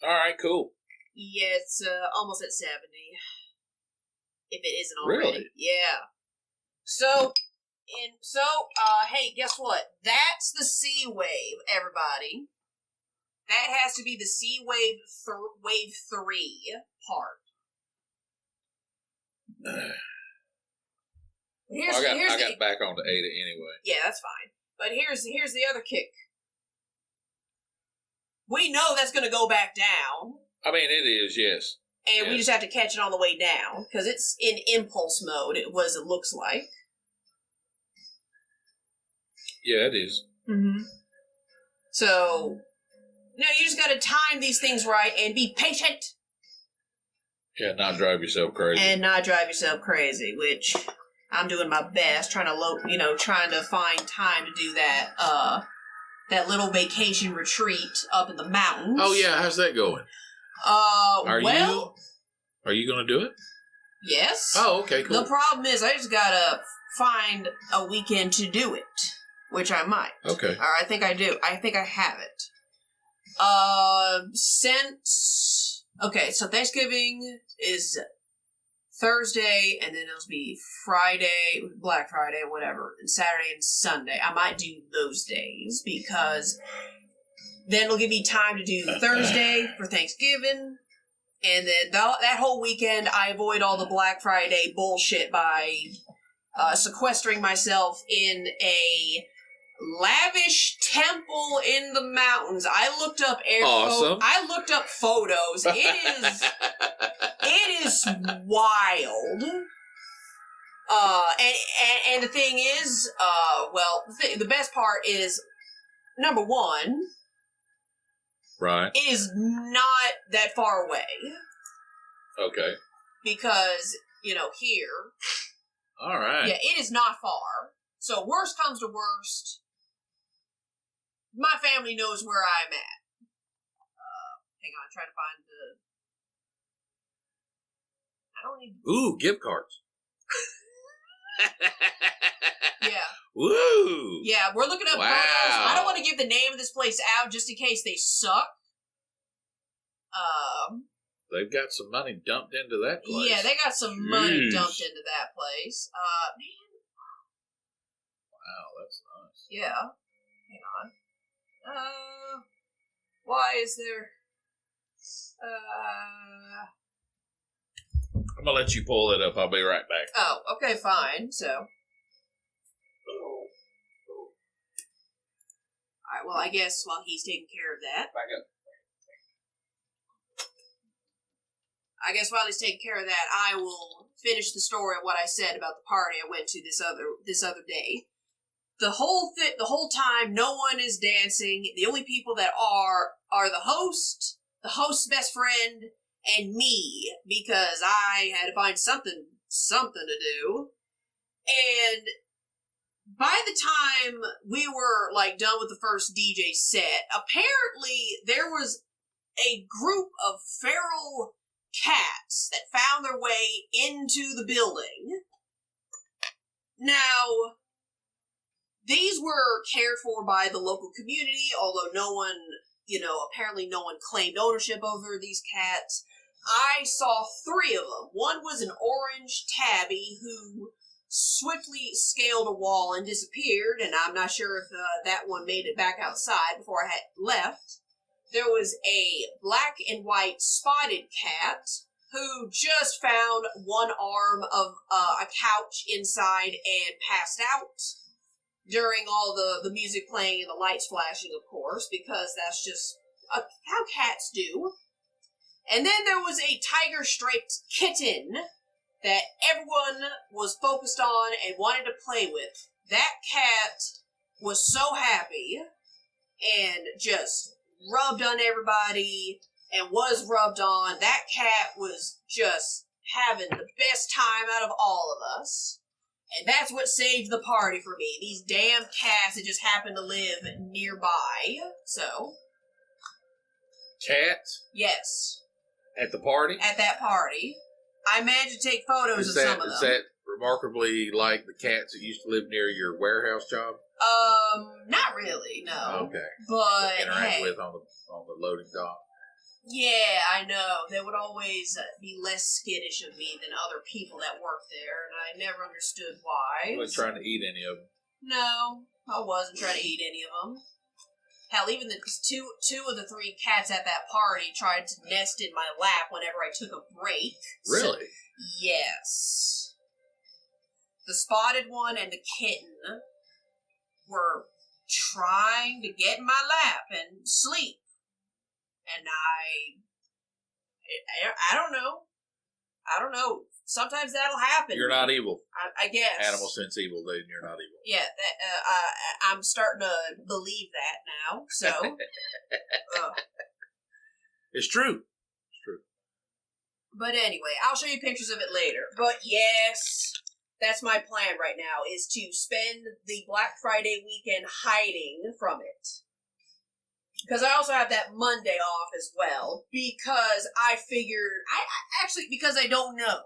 All right, cool. Yeah, it's almost at 70. If it isn't already. Really? Yeah. So, hey, guess what? That's the C wave, everybody. That has to be the C wave, wave 3 part. I got back onto Ada anyway. Yeah, that's fine. But here's the other kick. We know that's going to go back down. I mean, it is, yes. And we just have to catch it on the way down because it's in impulse mode. It looks like. Yeah, it is. Mm-hmm. So, you just got to time these things right and be patient. Yeah, not drive yourself crazy. Which I'm doing my best, trying to find time to do that. That little vacation retreat up in the mountains. Oh yeah, how's that going? Are you going to do it? Yes. Oh, okay, cool. The problem is I just gotta find a weekend to do it, which I might. Okay. Or I think I do. I think I have it. So Thanksgiving is Thursday, and then it'll be Friday, Black Friday, whatever, and Saturday and Sunday. I might do those days because then it'll give me time to do Thursday for Thanksgiving, and then that whole weekend I avoid all the Black Friday bullshit by sequestering myself in a lavish temple in the mountains. I looked up I looked up photos. It is wild. And the thing is, the best part is, number one, right, it is not that far away. Okay. Because, here, All right. Yeah, it is not far. So worst comes to worst, my family knows where I'm at. Hang on, I'm trying to find the. I don't need. Ooh, gift cards. Yeah. Woo! Yeah, we're looking up Wow. photos. I don't want to give the name of this place out just in case they suck. They've got some money dumped into that place. Yeah, they got some money dumped into that place. Man. Wow, that's nice. Yeah. Hang on. Why is there? I'm gonna let you pull it up. I'll be right back. Oh, okay, fine. So. Alright, well, I guess while he's taking care of that. Back up. I guess while he's taking care of that, I will finish the story of what I said about the party I went to this other day. The whole time, no one is dancing. The only people that are the host's best friend, and me, because I had to find something to do. And by the time we were done with the first DJ set, apparently there was a group of feral cats that found their way into the building. Now, these were cared for by the local community, although apparently no one claimed ownership over these cats. I saw 3 of them. One was an orange tabby who swiftly scaled a wall and disappeared, and I'm not sure if that one made it back outside before I had left. There was a black and white spotted cat who just found one arm of a couch inside and passed out during all the music playing and the lights flashing, of course, because that's just how cats do. And then there was a tiger-striped kitten that everyone was focused on and wanted to play with. That cat was so happy and just rubbed on everybody and was rubbed on. That cat was just having the best time out of all of us. And that's what saved the party for me. These damn cats that just happened to live nearby. So. Cats? Yes. At the party? At that party. I managed to take photos of some of them. Is that remarkably like the cats that used to live near your warehouse job? Not really, no. Okay. But interact with on the loading dock. Yeah, I know. They would always be less skittish of me than other people that worked there, and I never understood why. You weren't trying to eat any of them. No, I wasn't trying to eat any of them. Hell, even the two of the 3 cats at that party tried to nest in my lap whenever I took a break. Really? So, yes. The spotted one and the kitten were trying to get in my lap and sleep. And I don't know. I don't know. Sometimes that'll happen. You're not evil. I guess. Animal sense evil, then you're not evil. Yeah, I'm starting to believe that now. So. It's true. It's true. But anyway, I'll show you pictures of it later. But yes, that's my plan right now, is to spend the Black Friday weekend hiding from it. Because I also have that Monday off as well. Because I figured, because I don't know.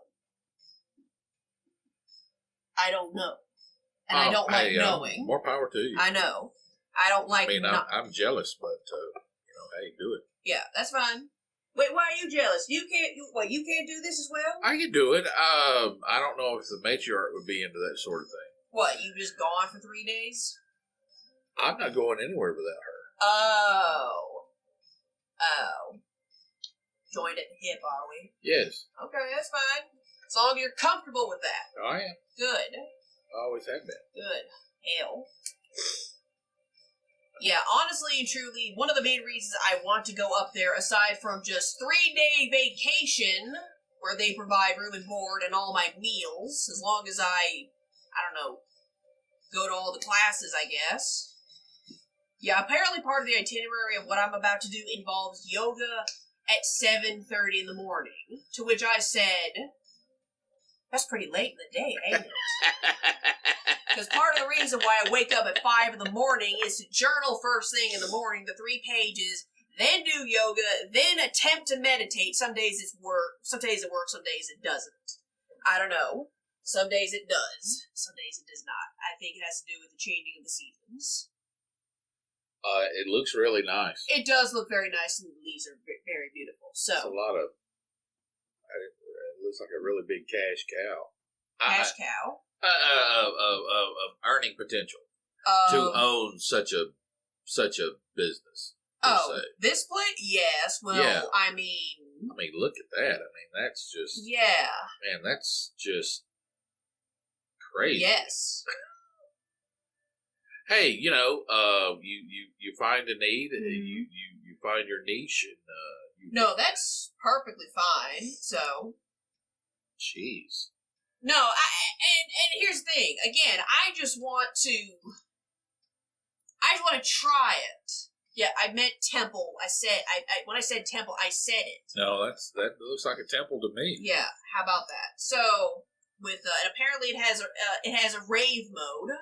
I don't know. And I don't like knowing. More power to you. I know. I don't like. I'm jealous, but hey, do it. Yeah, that's fine. Wait, why are you jealous? You can't do this as well? I can do it. I don't know if the matriarch would be into that sort of thing. What? You just gone for 3 days? I'm not going anywhere without her. Oh. Joined at the hip, are we? Yes. Okay, that's fine. As long as you're comfortable with that. I am. Good. I always have been. Good. Hell. Yeah, honestly and truly, one of the main reasons I want to go up there, aside from just 3-day vacation, where they provide room and board and all my meals, as long as I don't know, go to all the classes, I guess. Yeah, apparently part of the itinerary of what I'm about to do involves yoga at 7:30 in the morning, to which I said, That's pretty late in the day, ain't it? Because part of the reason why I wake up at 5 in the morning is to journal first thing in the morning, the 3 pages, then do yoga, then attempt to meditate. Some days it works, some days it doesn't. I don't know. Some days it does, some days it does not. I think it has to do with the changing of the seasons. It looks really nice. It does look very nice, and the leaves are very beautiful. So it's a lot of. It looks like a really big cash cow. Cash cow. Of earning potential to own such a business. Oh, this place? Yes. Well, yeah. I mean, look at that. I mean, that's just man, that's just crazy. Yes. Hey, you find a need, you find your niche, and no, that's perfectly fine. So, jeez. No, and here's the thing. Again, I just want to try it. Yeah, I meant temple. I said when I said temple, I said it. No, that looks like a temple to me. Yeah, how about that? So with and apparently it has a rave mode.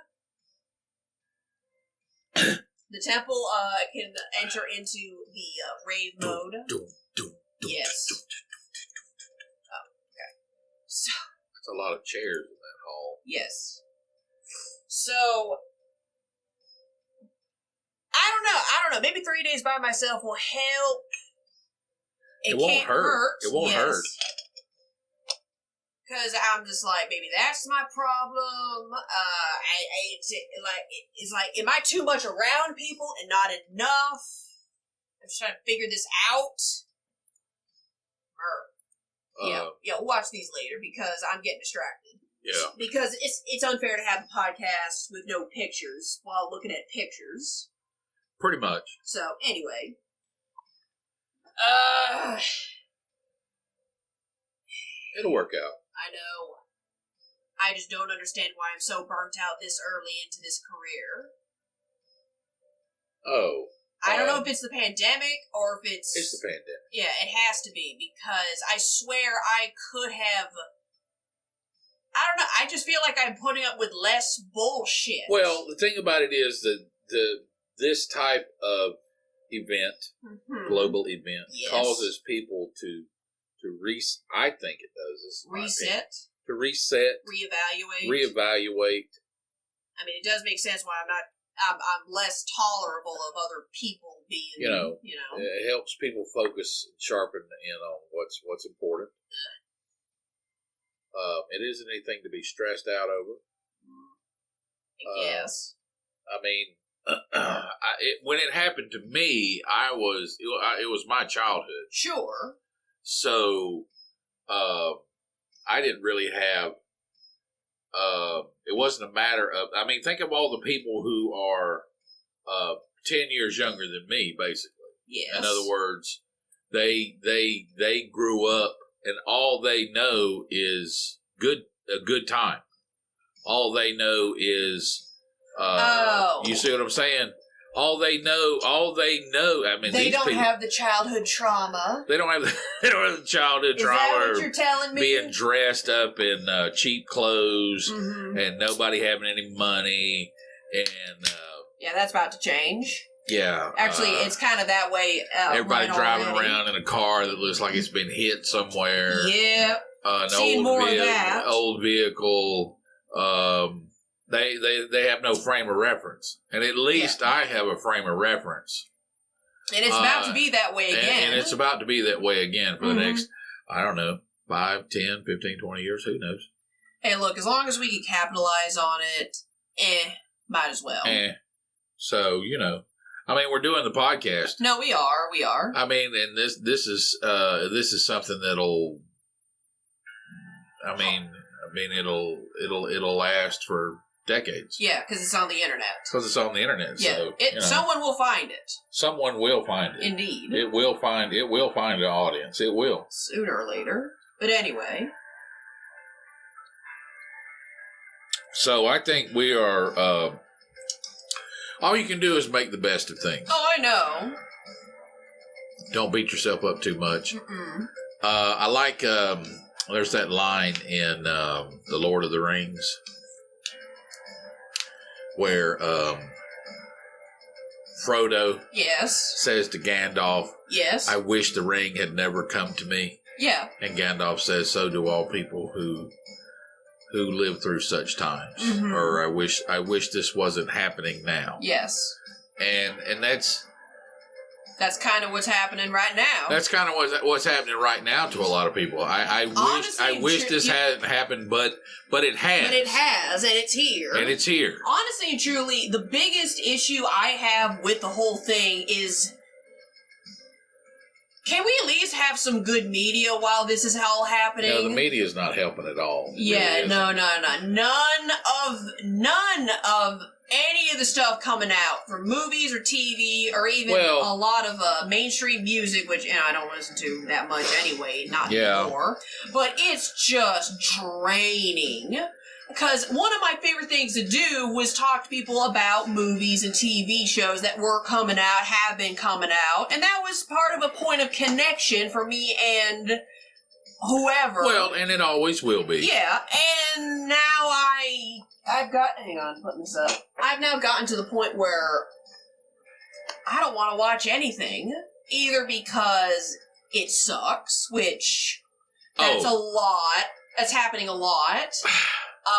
The temple can enter into the rave mode. Yes. Oh, okay. So. A lot of chairs in that hall. Yes. So I don't know. Maybe 3 days by myself will help. It won't can't hurt. It won't hurt. Because I'm just like, maybe that's my problem. It's like, am I too much around people and not enough? I'm just trying to figure this out. Yeah, we'll watch these later because I'm getting distracted. Yeah. Because it's unfair to have a podcast with no pictures while looking at pictures. Pretty much. So, anyway. It'll work out. I know. I just don't understand why I'm so burnt out this early into this career. Oh. I don't know if it's the pandemic or if it's... It's the pandemic. Yeah, it has to be, because I swear I could have... I don't know, I just feel like I'm putting up with less bullshit. Well, the thing about it is that this type of event, global event, causes people to I think it does. Reset. To reset. Reevaluate. I mean, it does make sense why I'm less tolerable of other people being, you know. It helps people focus and sharpen in on what's important. It isn't anything to be stressed out over. Yes. I mean, when it happened to me, it was my childhood. Sure. So, I didn't really have. It wasn't a matter of. I mean, think of all the people who are 10 years younger than me, basically. Yes. In other words, they grew up, and all they know is a good time. All they know is. You see what I'm saying? All they know. I mean, they don't have the childhood trauma. They don't have the childhood trauma. Is that what you're telling me? Being dressed up in cheap clothes and nobody having any money, and yeah, that's about to change. Yeah, actually, it's kind of that way. Everybody driving around in a car that looks like it's been hit somewhere. Yeah, seeing more of that. Old vehicle. They have no frame of reference, and at least I have a frame of reference. And it's about to be that way again. And it's about to be that way again for the next, I don't know, 5, 10, 15, 20 years. Who knows? Hey, look, as long as we can capitalize on it, might as well. So, I mean, we're doing the podcast. No, we are. I mean, and this is something that'll. I mean, it'll last for decades. Yeah, because it's on the internet. Because it's on the internet. Yeah, so, someone will find it. Someone will find it. Indeed. It will find an audience. It will. Sooner or later. But anyway. So I think we are. All you can do is make the best of things. Oh, I know. Don't beat yourself up too much. I like there's that line in The Lord of the Rings where Frodo Yes. says to Gandalf, Yes. I wish the ring had never come to me. Yeah. And Gandalf says, so do all people who live through such times. Mm-hmm. Or I wish this wasn't happening now. Yes. And that's kind of what's happening right now. That's kind of what's happening right now to a lot of people. I wish this hadn't happened, but it has. But it has, and it's here. And it's here. Honestly and truly, the biggest issue I have with the whole thing is, can we at least have some good media while this is all happening? No, the media is not helping at all. Yeah, really no. None of any of the stuff coming out from movies or TV or even a lot of mainstream music, which I don't listen to that much anyway, not anymore. But it's just draining. Because one of my favorite things to do was talk to people about movies and TV shows that were coming out, have been coming out, and that was part of a point of connection for me and whoever. Well, and it always will be. Yeah, and now hang on, putting this up. I've now gotten to the point where I don't want to watch anything, either because it sucks, which that's a lot. That's happening a lot. If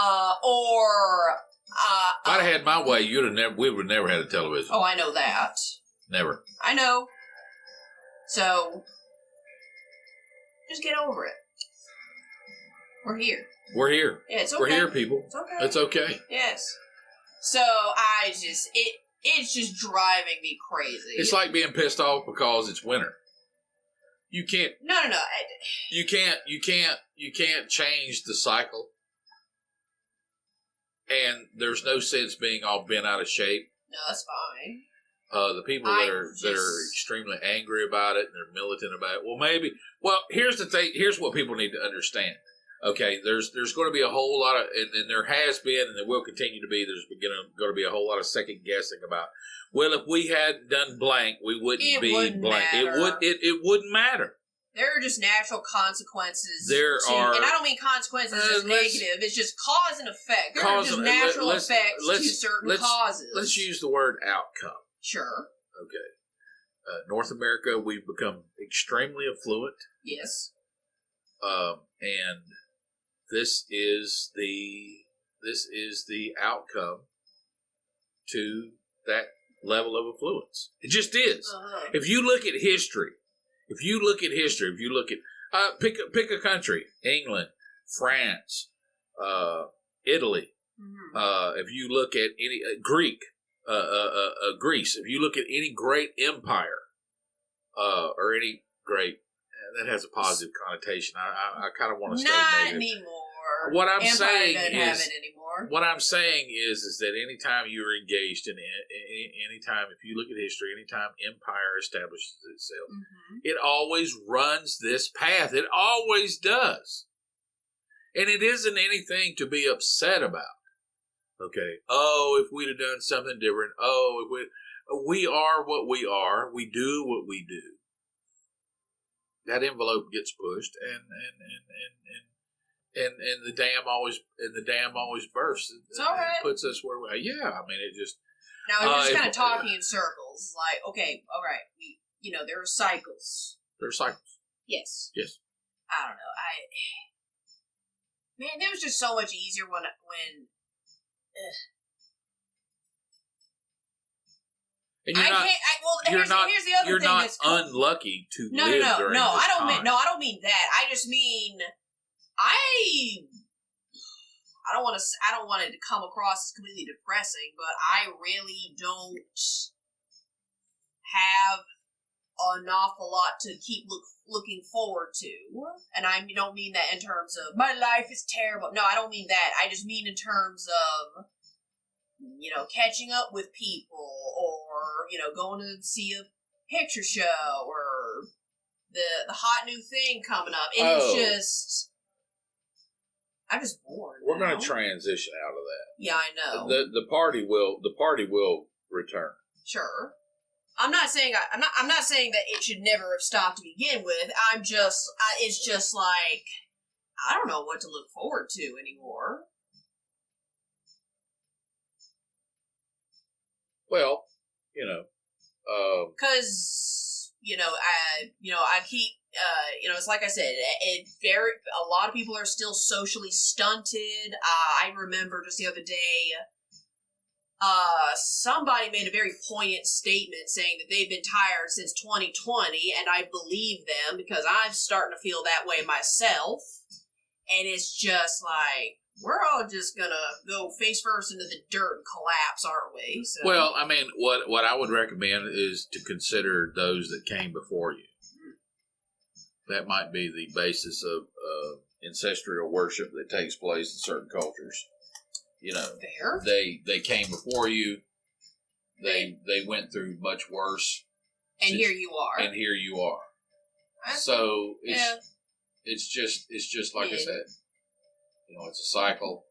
I'd have had my way, we would have never had a television. Oh, I know that. Never. I know. So, just get over it. We're here. We're here. Yeah, it's okay. We're here, people. It's okay. It's okay. Yes. So, it's just driving me crazy. It's like being pissed off because it's winter. You can't. No. You can't change the cycle. And there's no sense being all bent out of shape. No, that's fine. The people that are extremely angry about it and they're militant about it. Well, here's the thing. Here's what people need to understand. Okay, there's going to be a whole lot of, and there has been, and there will continue to be. There's going to be a whole lot of second guessing about. Well, if we hadn't done blank, we wouldn't be blank. Matter. It wouldn't matter. There are just natural consequences. And I don't mean consequences as negative. It's just cause and effect. There are just natural effects to certain causes. Let's use the word outcome. Sure. Okay. North America, we've become extremely affluent. Yes. And this is the outcome to that level of affluence. It just is. Uh-huh. If you look at history, if you look at pick a country, England, France, Italy. Mm-hmm. If you look at any Greece, if you look at any great empire, or any great, that has a positive connotation. I kind of want to stay not negative. Anymore. What I'm empire saying doesn't is, have it anymore. What I'm saying is that anytime you're engaged in anytime, if you look at history, anytime empire establishes itself, it always runs this path. It always does. And it isn't anything to be upset about. Okay. Oh, if we'd have done something different. Oh, we are what we are. We do what we do. That envelope gets pushed, and the dam always bursts. It's all right. It puts us where we. Yeah, I mean, it just. Now we're just kind of talking in circles. Like, okay, all right, there are cycles. There are cycles. Yes. Yes. I don't know. Man, it was just so much easier when. And here's the other thing. You're not unlucky to live during this time. I don't mean that. I just mean I don't want it to come across as completely depressing, but I really don't have an awful lot to keep looking forward to. And I don't mean that in terms of my life is terrible. No, I don't mean that. I just mean in terms of catching up with people, or going to see a picture show, or the hot new thing coming up. It's just, I'm just bored. We're going to transition out of that. Yeah, I know. The party will return. Sure. I'm not saying that it should never have stopped to begin with. It's just like I don't know what to look forward to anymore. Well, Because I keep it's like I said, a lot of people are still socially stunted. I remember just the other day, somebody made a very poignant statement saying that they've been tired since 2020, and I believe them because I'm starting to feel that way myself. And it's just like, we're all just gonna go face first into the dirt and collapse, aren't we? So. Well, I mean, what I would recommend is to consider those that came before you. That might be the basis of ancestral worship that takes place in certain cultures. Fair. They came before you. They went through much worse. And here you are. And here you are. So it's just like I said. It's a cycle.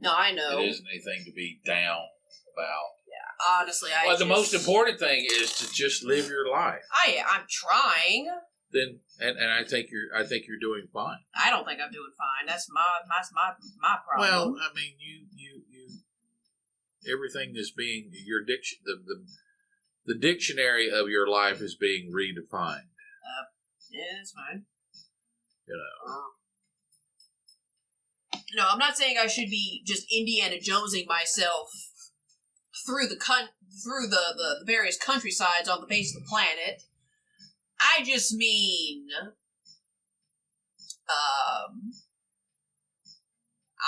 No, I know. It isn't anything to be down about. Yeah, honestly, the most important thing is to just live your life. I'm trying. Then and I think you're doing fine. I don't think I'm doing fine. That's my problem. Well, I mean, you everything is being your diction. The dictionary of your life is being redefined. Yeah, that's fine. You I'm not saying I should be just Indiana Jonesing myself through the various countrysides on the face of the planet. I just mean,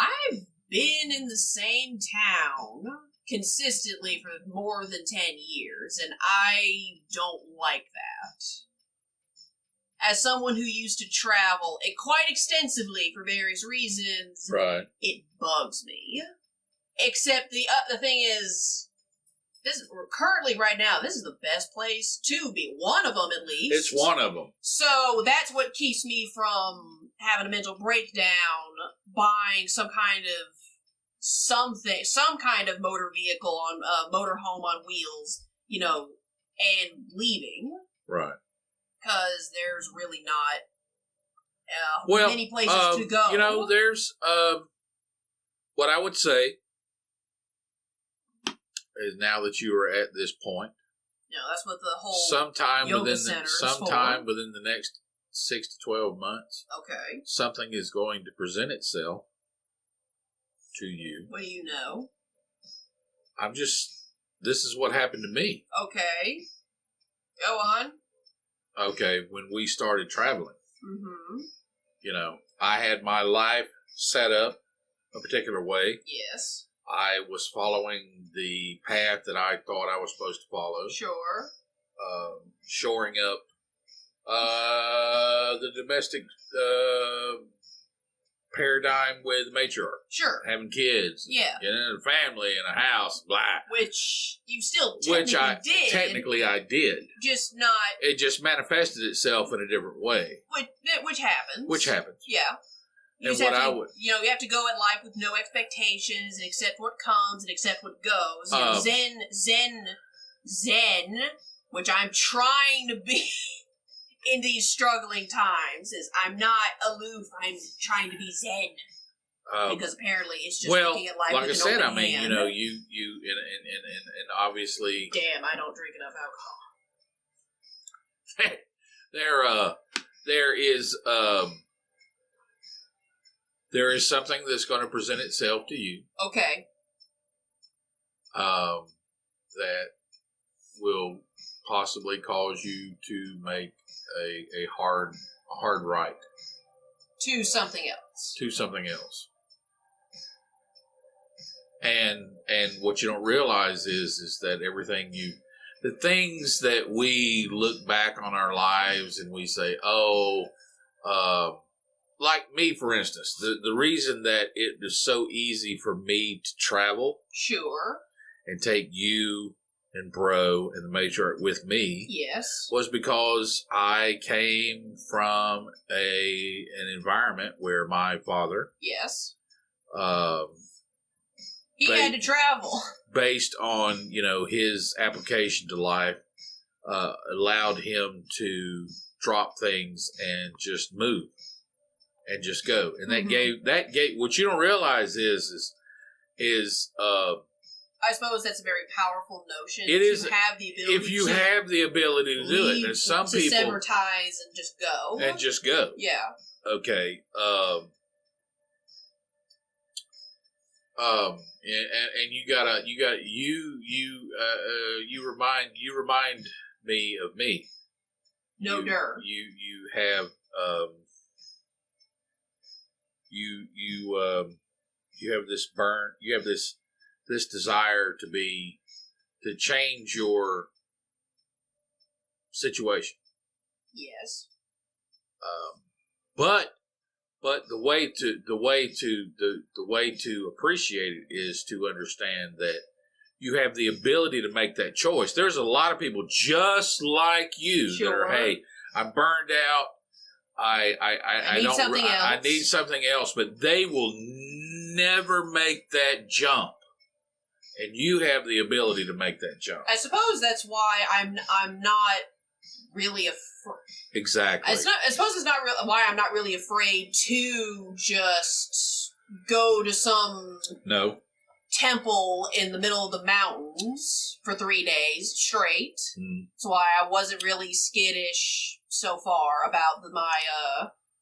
I've been in the same town consistently for more than 10 years, and I don't like that. As someone who used to travel quite extensively for various reasons, right? It bugs me. Except the thing is, currently right now, this is the best place to be. One of them, at least. It's one of them. So that's what keeps me from having a mental breakdown, buying some kind of motor vehicle on motorhome on wheels, and leaving. Right. Because there's really not many places to go. There's what I would say is, now that you are at this point, that's what the whole sometime yoga within center within the next 6 to 12 months, okay, something is going to present itself to you. What do you know? This is what happened to me. Okay, go on. Okay, when we started traveling, mm-hmm. I had my life set up a particular way. Yes. I was following the path that I thought I was supposed to follow. Sure. Shoring up the domestic paradigm with the matriarch. Sure. Having kids. Yeah. Getting a family and a house. Blah. Which you still did. Technically I did. Just not. It just manifested itself in a different way. Which happens. Which happens. Yeah. You have to go at life with no expectations and accept what comes and accept what goes. Zen, which I'm trying to be in these struggling times, is I'm not aloof. I'm trying to be zen. Because apparently it's just looking at life like with I said, an open I mean, hand. you and obviously. Damn, I don't drink enough alcohol. There is something that's going to present itself to you. Okay. That will possibly cause you to make a hard right. To something else. And what you don't realize is that the things that we look back on our lives and we say, like me, for instance, the reason that it is so easy for me to travel, sure, and take you and Bro and the matriarch with me, yes, was because I came from an environment where my father, yes, he had to travel based on his application to life, allowed him to drop things and just move. and just go. And that gave what you don't realize is I suppose that's a very powerful notion. It is. Have the ability if you have the ability to do it, there's some to people sever ties and just go. And just go. Yeah. Okay. And you remind me of me. No dirt. You have you have this burn. You have this desire to change your situation. Yes. But the way to appreciate it is to understand that you have the ability to make that choice. There's a lot of people just like you that are, hey, I'm burned out. I need something else, but they will never make that jump. And you have the ability to make that jump. I suppose that's why I'm not really afraid. Exactly. I suppose it's not why I'm not really afraid to just go to some temple in the middle of the mountains for 3 days straight. That's why I wasn't really skittish so far about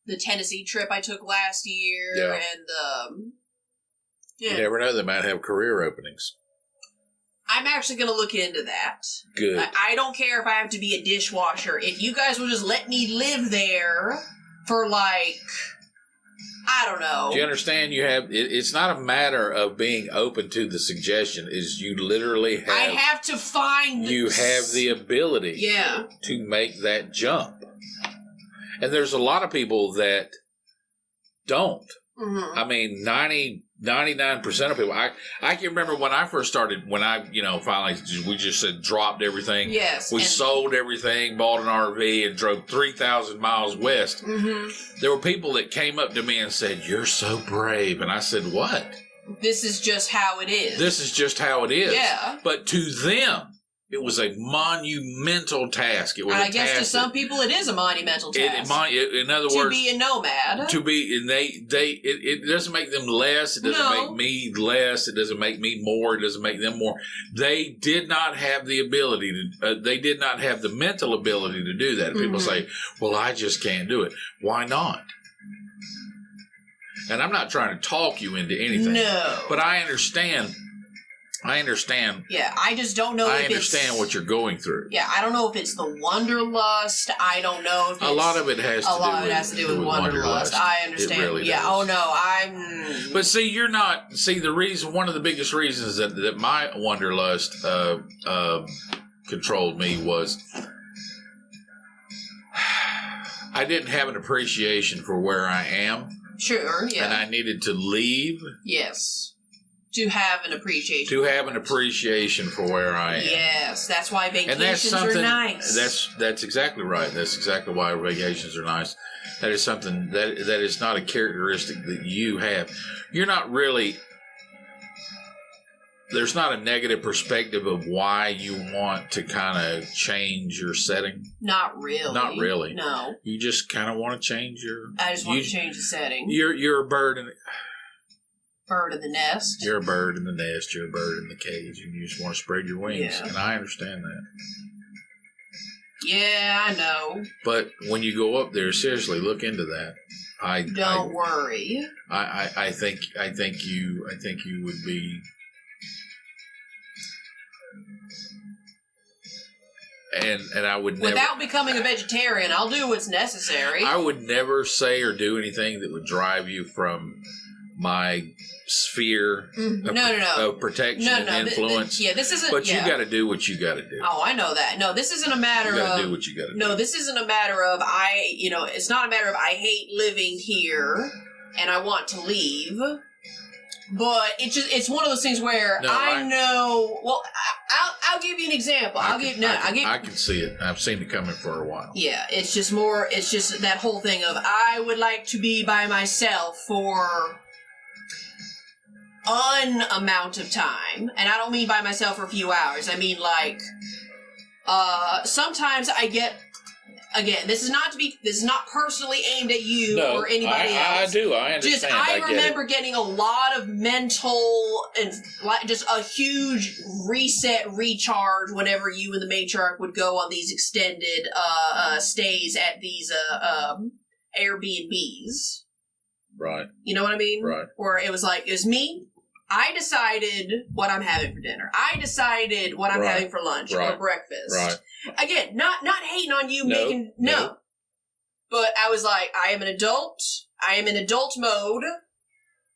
the Tennessee trip I took last year and you never know, they might have career openings. I'm actually going to look into that. Good. I don't care if I have to be a dishwasher. If you guys will just let me live there for I don't know. Do you understand? You have it's not a matter of being open to the suggestion. Is you literally have. I have to find. You have the ability. To make that jump, and there's a lot of people that don't. Mm-hmm. I mean, 99% of people. I can remember when I first started, when I, finally, we just said dropped everything. Yes. We sold everything, bought an RV, and drove 3,000 miles west. Mm-hmm. There were people that came up to me and said, "You're so brave." And I said, "What?" This is just how it is. This is just how it is. Yeah. But to them, it was a monumental task. It was. And I guess to some people, it is a monumental task. In other words, to be a nomad. And it doesn't make them less. It doesn't make me less. It doesn't make me more. It doesn't make them more. They did not have the ability to. They did not have the mental ability to do that. People say, "Well, I just can't do it." Why not? And I'm not trying to talk you into anything. No. But I understand. Yeah, I just don't know I understand what you're going through. Yeah, I don't know if it's the wanderlust. I don't know if it's... A lot of it has to do with wanderlust. I understand. It really does. Oh, no, I'm... But see, you're not... See, the reason... One of the biggest reasons that my wanderlust controlled me was... I didn't have an appreciation for where I am. Sure, yeah. And I needed to leave. Yes. To have an appreciation. To have an appreciation for where I am. Yes, that's why vacations are nice. That's exactly right. That's exactly why vacations are nice. That is something that is not a characteristic that you have. You're not really... There's not a negative perspective of why you want to kind of change your setting. Not really. Not really. No. You just kind of want to change your... I just want to change the setting. You're a bird in... Bird in the nest. You're a bird in the nest. You're a bird in the cage, and you just want to spread your wings. Yeah. And I understand that. Yeah, I know. But when you go up there, seriously, look into that. Don't worry. I think you would be. And I would never. Without becoming a vegetarian, I'll do what's necessary. I would never say or do anything that would drive you from my sphere of protection and influence. This isn't. But you got to do what you got to do. Oh, I know that. No, this isn't a matter of. You got to do what you got to do. No, this isn't a matter of it's not a matter of I hate living here and I want to leave. But it's one of those things where I know. Well, I'll give you an example. I can see it. I've seen it coming for a while. Yeah, it's just that whole thing of I would like to be by myself for an amount of time, and I don't mean by myself for a few hours. I mean sometimes I get again, this is not personally aimed at you or anybody else. I do. I understand. I remember getting a lot of mental and just a huge reset, recharge whenever you and the matriarch would go on these extended stays at these Airbnbs. Right. You know what I mean? Right. Where it was me. I decided what I'm having for dinner. I decided what I'm having for lunch or breakfast. Right. Again, not hating on you making no. But I was like, I am an adult. I am in adult mode.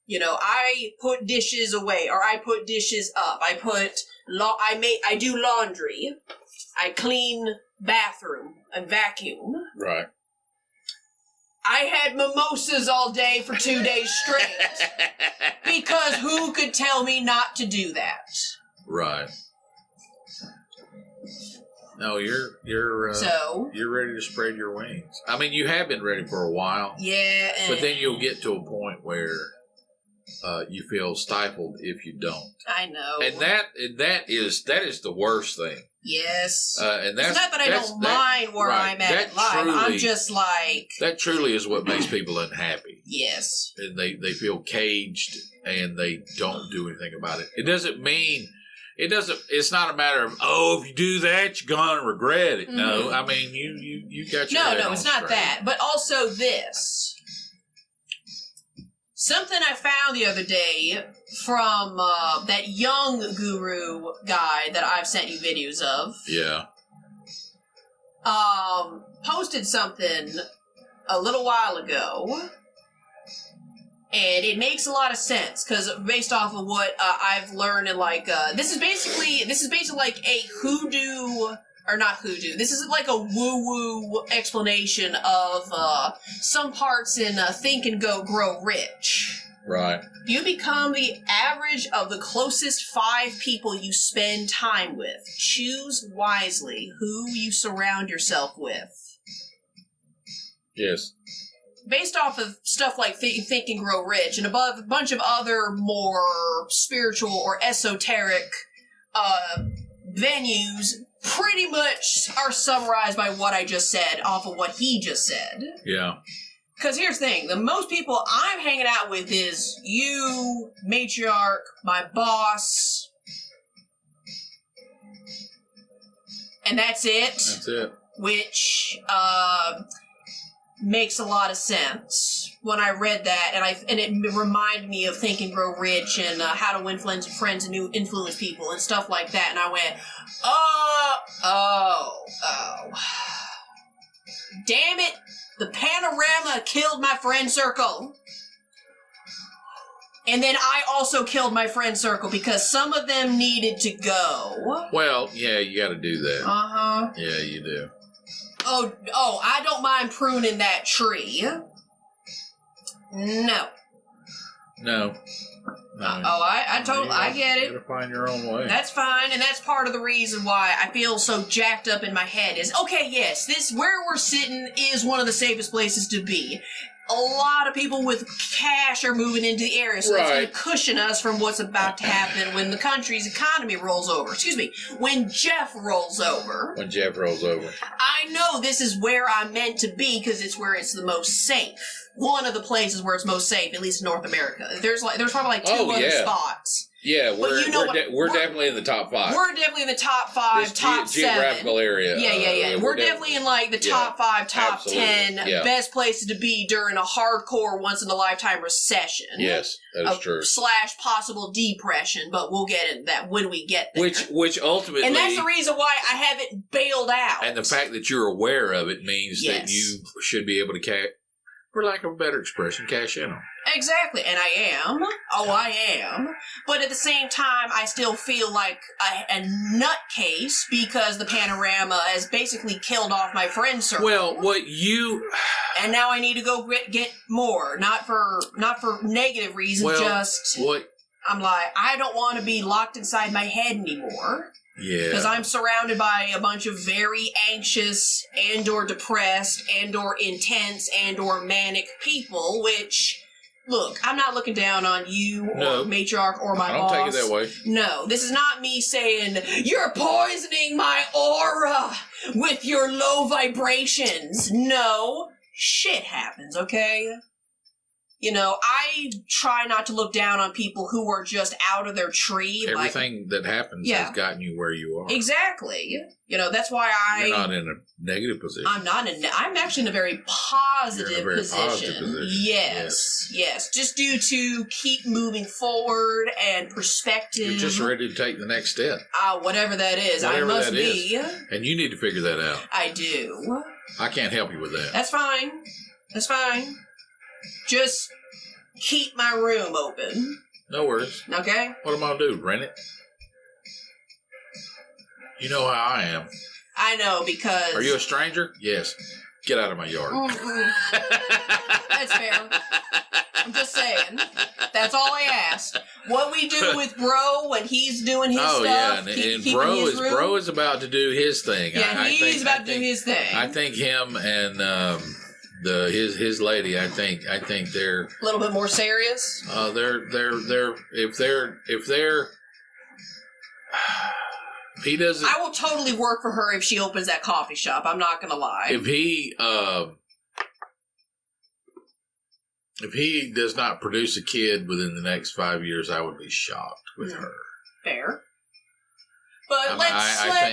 You know, I put dishes away or I put dishes up. I do laundry. I clean bathroom and vacuum. Right. I had mimosas all day for 2 days straight. Because who could tell me not to do that? Right. No, you're ready to spread your wings. I mean, you have been ready for a while. Yeah. But then you'll get to a point where you feel stifled if you don't. I know. And that is the worst thing. Yes. And that's it's not that I don't mind where I'm at in life. I'm just like... That truly is what makes people unhappy. Yes. And they feel caged and they don't do anything about it. It doesn't mean... It's not a matter of, if you do that, you're going to regret it. Mm-hmm. No, I mean, you got your head on it's not straight. that. But also this. Something I found the other day from that young guru guy that I've sent you videos of. Yeah. Posted something a little while ago. And it makes a lot of sense because based off of what I've learned and this is basically like a hoodoo or not hoodoo. This is like a woo-woo explanation of some parts in Think and Grow Rich. Right. You become the average of the closest 5 people you spend time with. Choose wisely who you surround yourself with. Yes. Based off of stuff like Think and Grow Rich and a bunch of other more spiritual or esoteric venues, pretty much are summarized by what I just said off of what he just said. Yeah. Because here's the thing, the most people I'm hanging out with is you, matriarch, my boss, and that's it. That's it. Which, makes a lot of sense when I read that, and it reminded me of Think and Grow Rich and how to win friends and new influence people and stuff like that. And I went, damn it! The panorama killed my friend circle, and then I also killed my friend circle because some of them needed to go. Well, yeah, you got to do that. Yeah, you do. Oh, I don't mind pruning that tree. No. I get it. You gotta find your own way. That's fine, and that's part of the reason why I feel so jacked up in my head is, okay, yes, this, where we're sitting is one of the safest places to be. A lot of people with cash are moving into the area, so that's going to cushion us from what's about to happen when the country's economy rolls over. Excuse me, when Jeff rolls over. When Jeff rolls over. I know this is where I'm meant to be because it's where it's the most safe. One of the places where it's most safe, at least in North America. There's probably like 2 other spots. Yeah, we're definitely in the top 5. We're definitely in the top 5, this top 7. Geographical area. Yeah. We're definitely in like the top 5, top 10 best places to be during a hardcore once-in-a-lifetime recession. Yes, that is true. / possible depression, but we'll get into that when we get there. Which ultimately... And that's the reason why I haven't bailed out. And the fact that you're aware of it means that you should be able to, for lack of a better expression, cash in on. Exactly, and I am. I am. But at the same time, I still feel like a nutcase because the panorama has basically killed off my friend circle. Well, and now I need to go get more. Not for negative reasons, I'm like, I don't want to be locked inside my head anymore. Yeah. Because I'm surrounded by a bunch of very anxious and or depressed and or intense and or manic people, which look, I'm not looking down on you or matriarch or my boss. I don't take it that way. No, this is not me saying, you're poisoning my aura with your low vibrations. No, shit happens, okay? You know, I try not to look down on people who are just out of their tree. Everything that happens has gotten you where you are. Exactly. You know, that's why You're not in a negative position. I'm actually in a very positive position. Yes. Just due to keep moving forward and perspective. You're just ready to take the next step. Whatever that is. I must be. And you need to figure that out. I do. I can't help you with that. That's fine. Just keep my room open. No worries. Okay? What am I going to do? Rent it? You know how I am. I know, because... Are you a stranger? Yes. Get out of my yard. That's fair. I'm just saying. That's all I asked. What we do with Bro when he's doing his stuff. Oh, yeah. And Bro is about to do his thing. Yeah, he's about to do his thing. I think him and... his lady, I think they're a little bit more serious. He doesn't. I will totally work for her if she opens that coffee shop. I'm not gonna lie. If he does not produce a kid within the next 5 years, I would be shocked with her. Fair. But let's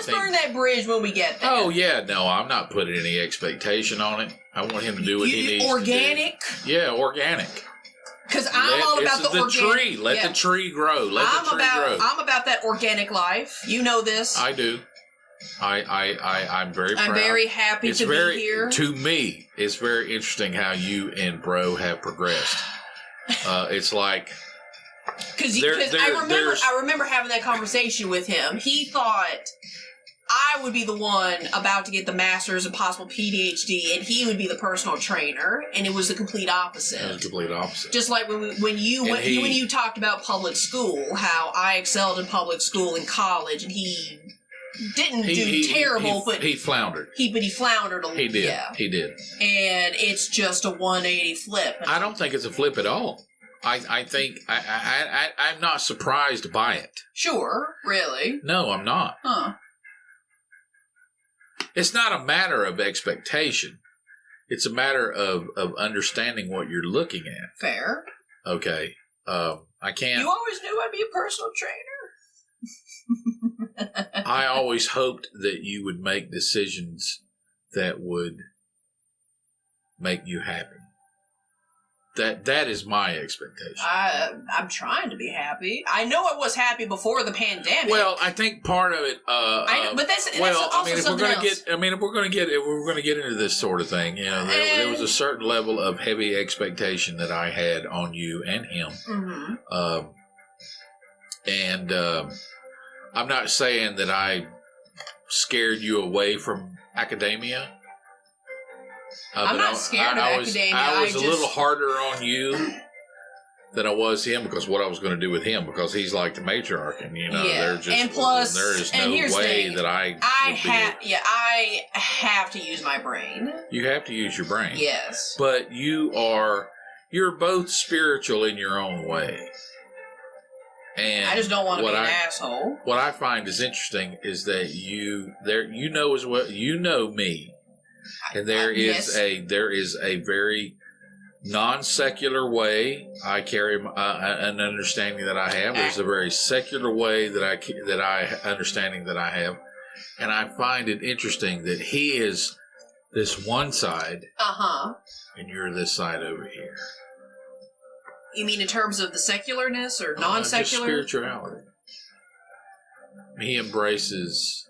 burn that bridge when we get there. Oh yeah, no, I'm not putting any expectation on it. I want him to do what he needs organic? to do. Yeah, organic. Because I'm all about the organic. Tree. Let the tree grow. I'm about that organic life. You know this. I do. I'm very proud. I'm very happy to be here. To me, it's very interesting how you and Bro have progressed. It's like... Because I remember having that conversation with him. He thought I would be the one about to get the master's and possible PhD, and he would be the personal trainer, and it was the complete opposite. It was the complete opposite. Just like when you talked about public school, how I excelled in public school in college, and he didn't do terrible, but he floundered. He floundered a little. He did. Yeah. He did. And it's just a 180 flip. I don't think it's a flip at all. I think I'm not surprised by it. Sure, really? No, I'm not. Huh. It's not a matter of expectation. It's a matter of understanding what you're looking at. Fair. Okay. I can't... You always knew I'd be a personal trainer? I always hoped that you would make decisions that would make you happy. That is my expectation. I'm trying to be happy. I know I was happy before the pandemic. Well, I think part of it. But that's also something else. If we're going to get into this sort of thing, you know, there was a certain level of heavy expectation that I had on you and him. Mm-hmm. I'm not saying that I scared you away from academia. I'm not scared of academia. I was a little harder on you than I was him because what I was going to do with him, because he's like the matriarch, and there is no way that I have to use my brain. You have to use your brain. Yes. But you're both spiritual in your own way. And I just don't want to be an asshole. What I find is interesting is that you know as well, you know me. And there is a very non-secular way I carry an understanding that I have. There's a very secular way that I understanding that I have, and I find it interesting that he is this one side, and you're this side over here. You mean in terms of the secularness or non-secular? Just spirituality. He embraces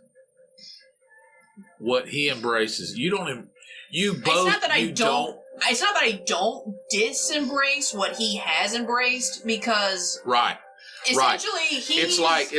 what he embraces. You don't. You both. It's not that I don't. It's not that I don't disembrace what he has embraced, because right. Essentially, it's like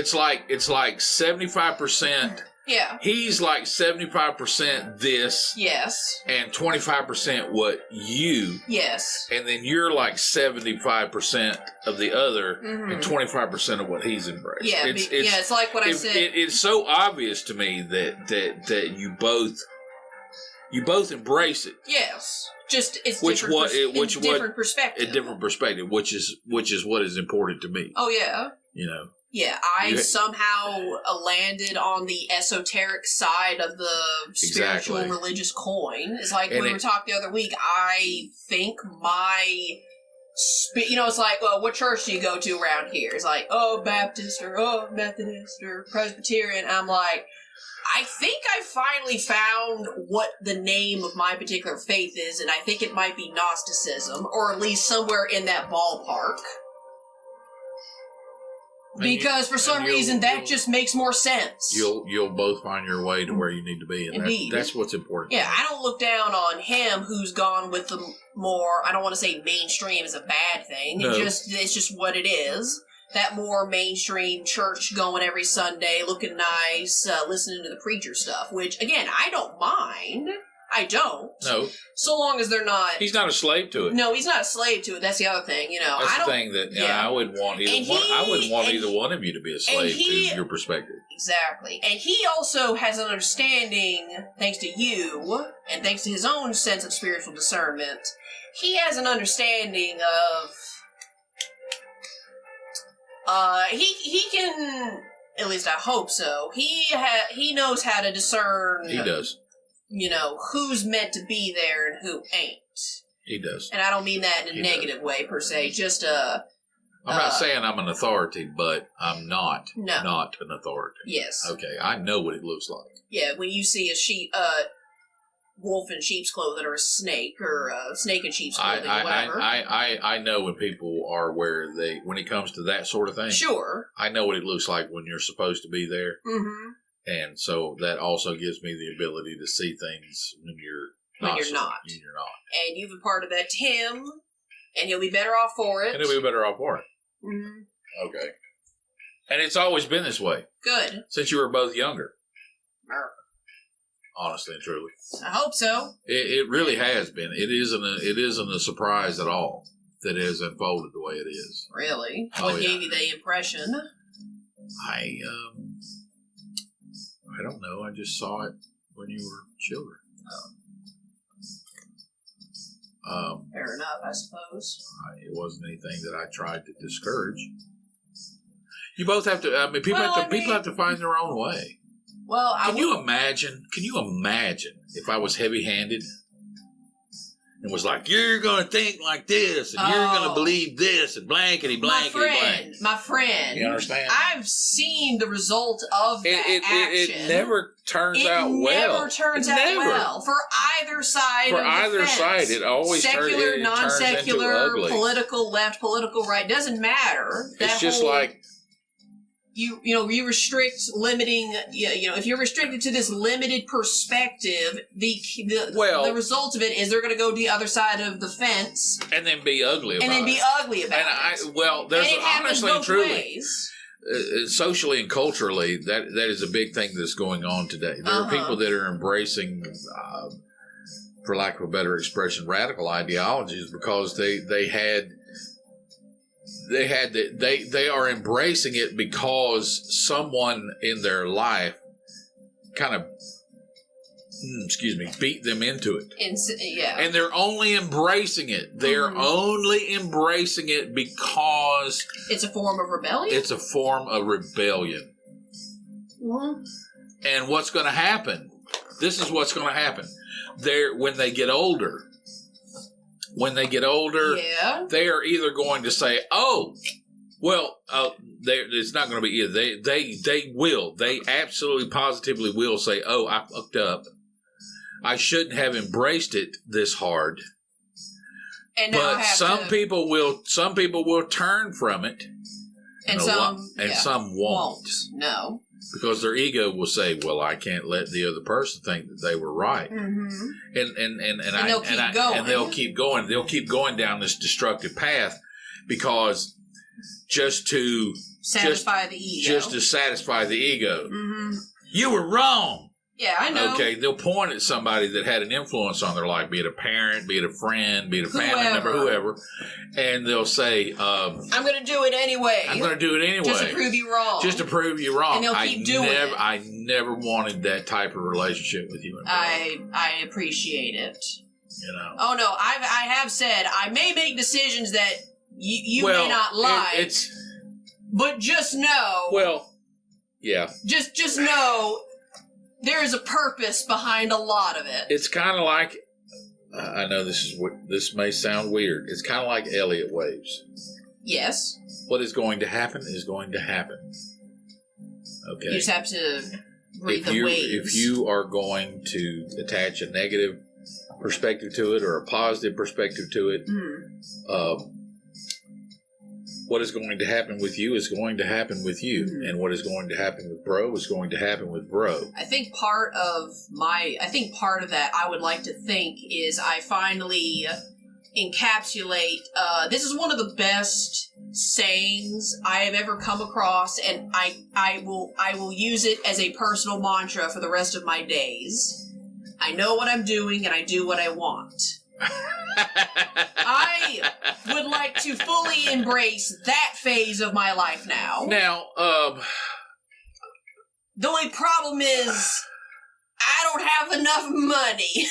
75%. Yeah. He's like 75% this. Yes. And 25% what you. Yes. And then you're like 75% of the other, and 25% of what he's embraced. Yeah. It's like what I said. It's so obvious to me that you both embrace it. Yes. Just it's different perspective. A different perspective, which is what is important to me. Oh yeah. You know. Yeah, I somehow landed on the esoteric side of the spiritual religious coin. It's like we were talking the other week. I think it's like, well, what church do you go to around here? It's like, oh, Baptist or oh, Methodist or Presbyterian. I'm like, I think I finally found what the name of my particular faith is, and I think it might be Gnosticism, or at least somewhere in that ballpark. Because for some reason that just makes more sense. You'll both find your way to where you need to be, and that's what's important. Yeah, I don't look down on him who's gone with the more, I don't want to say mainstream is a bad thing. No. It's just what it is. That more mainstream church going every Sunday, looking nice, listening to the preacher stuff, which again I don't mind. I don't. No. So long as they're not... He's not a slave to it. No, he's not a slave to it. That's the other thing, That's the thing that I wouldn't want either one of you to be a slave to your perspective. Exactly. And he also has an understanding, thanks to you, and thanks to his own sense of spiritual discernment, he has an understanding of... he can... At least I hope so. He knows how to discern... He does. Who's meant to be there and who ain't. He does. And I don't mean that in a negative way, per se. Just I'm not saying I'm an authority, but I'm not not an authority. Yes. Okay, I know what it looks like. Yeah, when you see a wolf in sheep's clothing or a snake or a snake in sheep's clothing, whatever. I know when people are when it comes to that sort of thing. Sure. I know what it looks like when you're supposed to be there. Mm-hmm. And so that also gives me the ability to see things when you're not. And you've imparted that to him, and he'll be better off for it. Mm-hmm. Okay. And it's always been this way. Good. Since you were both younger. Honestly and truly. I hope so. It really has been. It isn't a surprise at all that it has unfolded the way it is. Really? What gave you the impression? I don't know. I just saw it when you were children. Fair enough, I suppose. It wasn't anything that I tried to discourage. You both have to. People have to find their own way. Well, Can you imagine if I was heavy-handed? And was like, you're going to think like this, and you're going to believe this, and blankety, blankety, blank. My friend. You understand? I've seen the result of that action. It never turns out well. It never turns out well. For either side of the fence. It always secular, non-secular, turns into ugly. Political, left, political, right. Doesn't matter. It's just like... You restrict limiting, if you're restricted to this limited perspective, the result of it is they're going to go to the other side of the fence. And then be ugly about it. There's honestly and truly, socially and culturally, that is a big thing that's going on today. There are people that are embracing, for lack of a better expression, radical ideologies because they are embracing it because someone in their life kind of beat them into it. And they're only embracing it. They're only embracing it because it's a form of rebellion. It's a form of rebellion. Mm-hmm. And what's going to happen? This is what's going to happen. When they get older, they are either going to say, it's not going to be either. They absolutely positively will say, I fucked up. I shouldn't have embraced it this hard. But some people will turn from it. And some won't. No. Because their ego will say, well, I can't let the other person think that they were right. Mm-hmm. And they'll keep going. They'll keep going down this destructive path because just to satisfy the ego. Mm-hmm. You were wrong. Yeah, I know. Okay, they'll point at somebody that had an influence on their life, be it a parent, be it a friend, be it a family member, whoever, and they'll say, I'm going to do it anyway. Just to prove you wrong. And they'll keep doing it. I never wanted that type of relationship with you. I appreciate it. You know. Oh no, I have said I may make decisions that you may not like. But just know. Well, yeah. Just know there is a purpose behind a lot of it. It's kind of like, I know this may sound weird. It's kind of like Elliott waves. Yes. What is going to happen is going to happen. Okay. You just have to read the waves. If you are going to attach a negative perspective to it or a positive perspective to it, what is going to happen with you is going to happen with you, and what is going to happen with bro is going to happen with bro. I think part of that I would like to think is I finally encapsulate. This is one of the best sayings I have ever come across, and I will use it as a personal mantra for the rest of my days. I know what I'm doing, and I do what I want. I would like to fully embrace that phase of my life now. Now, the only problem is I don't have enough money.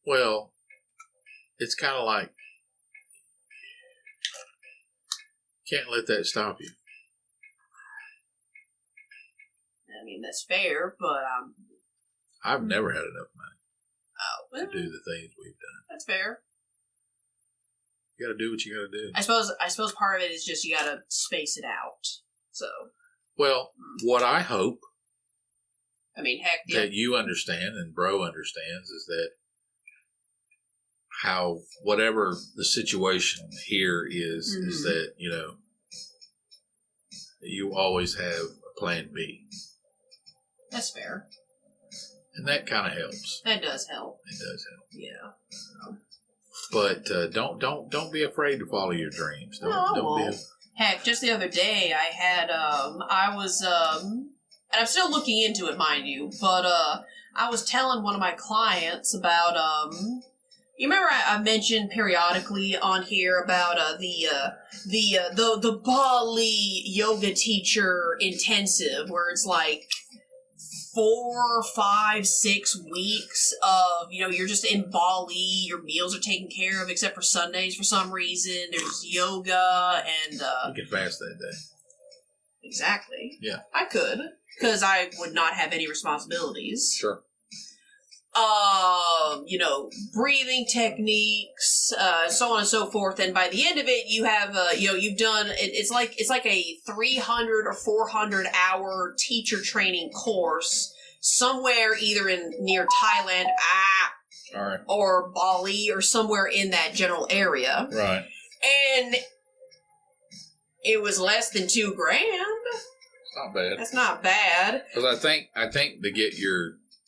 Well, it's kind of like, can't let that stop you. I mean, that's fair, but I've never had enough money to do the things we've done. That's fair. You got to do what you got to do. I suppose part of it is just you got to space it out. So. Well, what I hope. I mean, heck. That you understand and bro understands is that how whatever the situation here is that you always have a plan B. That's fair. And that kind of helps. That does help. It does help. Yeah. But don't be afraid to follow your dreams. Don't be. Heck, just the other day I had I was and I'm still looking into it, mind you, but I was telling one of my clients about you remember I mentioned periodically on here about the Bali yoga teacher intensive where it's like 4, 5, 6 weeks of, you're just in Bali, your meals are taken care of except for Sundays for some reason. There's yoga and you can fast that day. Exactly. Yeah. I could, because I would not have any responsibilities. Sure. Breathing techniques, so on and so forth. And by the end of it, you have, you've done, it's like a 300 or 400 hour teacher training course somewhere either near Thailand, all right, or Bali or somewhere in that general area. Right. And it was less than $2,000. It's not bad. That's not bad. Because I think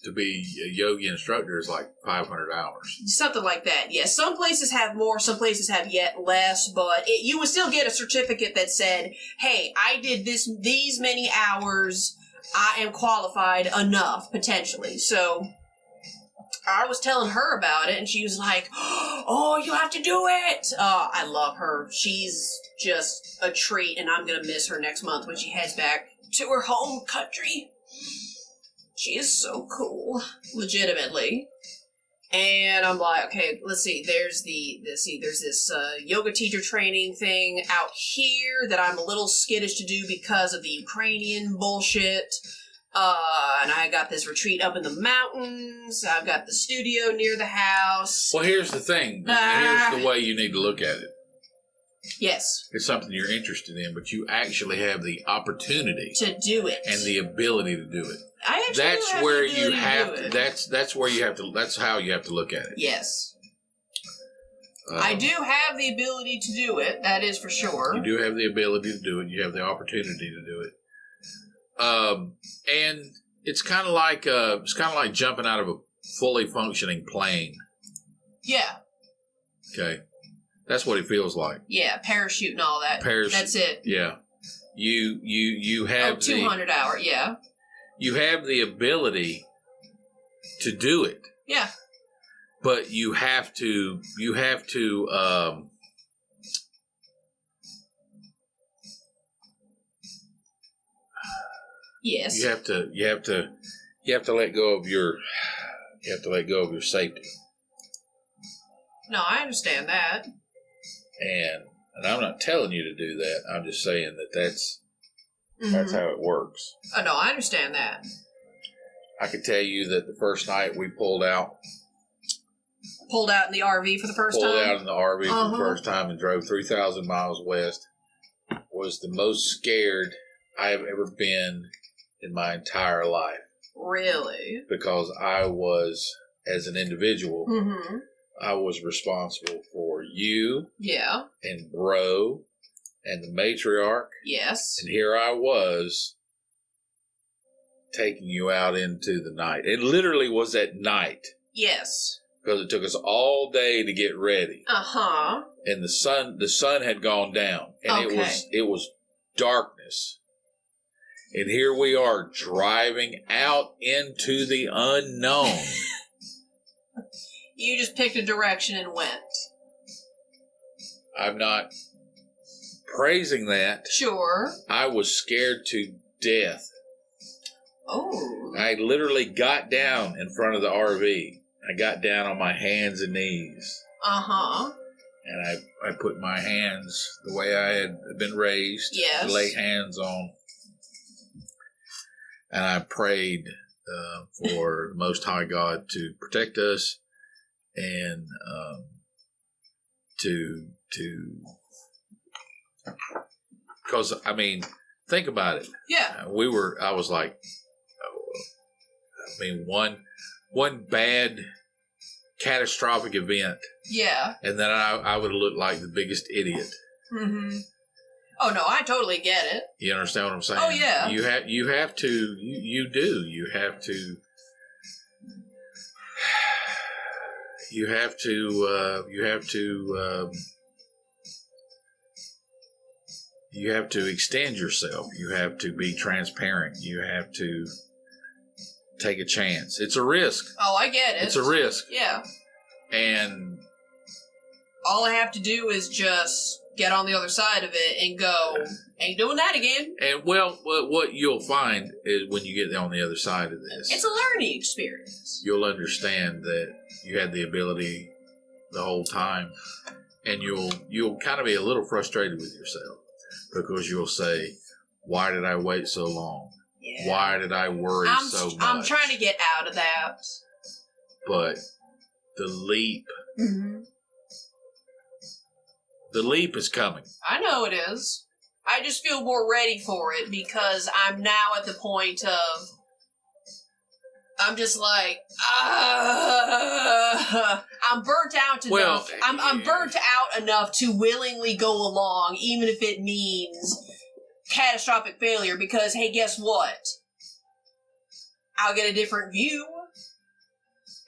to be a yogi instructor is like 500 hours. Something like that, yeah. Some places have more, some places have yet less, but you would still get a certificate that said, hey, I did these many hours, I am qualified enough, potentially. So I was telling her about it, and she was like, oh, you have to do it! I love her. She's just a treat, and I'm going to miss her next month when she heads back to her home country. She is so cool, legitimately. And I'm like, okay, let's see. There's this yoga teacher training thing out here that I'm a little skittish to do because of the Ukrainian bullshit. And I got this retreat up in the mountains. I've got the studio near the house. Well, here's the thing. Here's the way you need to look at it. Yes. It's something you're interested in, but you actually have the opportunity to do it and the ability to do it. That's how you have to. That's how you have to look at it. Yes. I do have the ability to do it. That is for sure. You do have the ability to do it. You have the opportunity to do it. And it's kind of like jumping out of a fully functioning plane. Yeah. Okay. That's what it feels like. Yeah, parachute and all that. That's it. Yeah. You have 200 hour, yeah. You have the ability to do it. Yeah. But you have to yes. You have to let go of your safety. No, I understand that. And I'm not telling you to do that. I'm just saying that that's how it works. Oh, no, I understand that. I can tell you that the first night we pulled out. Pulled out in the RV for the first time? Pulled out in the RV for the first time and drove 3,000 miles west. Was the most scared I have ever been in my entire life. Really? Because I was, as an individual, I was responsible for you. Yeah. And Bro and the matriarch. Yes. And here I was taking you out into the night. It literally was at night. Yes. Because it took us all day to get ready. Uh-huh. And the sun had gone down. And it was darkness. And here we are driving out into the unknown. You just picked a direction and went. I'm not praising that. Sure. I was scared to death. Oh. I literally got down in front of the RV. I got down on my hands and knees. Uh-huh. And I put my hands the way I had been raised. Yes. To lay hands on. And I prayed for the Most High God to protect us and because, I mean, think about it. Yeah. I was like, one bad catastrophic event. Yeah. And then I would have looked like the biggest idiot. Mm-hmm. Oh, no, I totally get it. You understand what I'm saying? Oh, yeah. You have to, you have to, you have to extend yourself. You have to be transparent. You have to take a chance. It's a risk. Oh, I get it. It's a risk. Yeah. And all I have to do is just get on the other side of it and go, ain't doing that again. And well, what you'll find is when you get on the other side of this, it's a learning experience. You'll understand that you had the ability the whole time, and you'll kind of be a little frustrated with yourself because you'll say, "Why did I wait so long? Yeah. Why did I worry so much?" I'm trying to get out of that. But the leap. The leap is coming. I know it is. I just feel more ready for it because I'm now at the point of, I'm just like, I'm burnt out enough. Well, I'm burnt out enough to willingly go along, even if it means catastrophic failure, because, hey, guess what? I'll get a different view.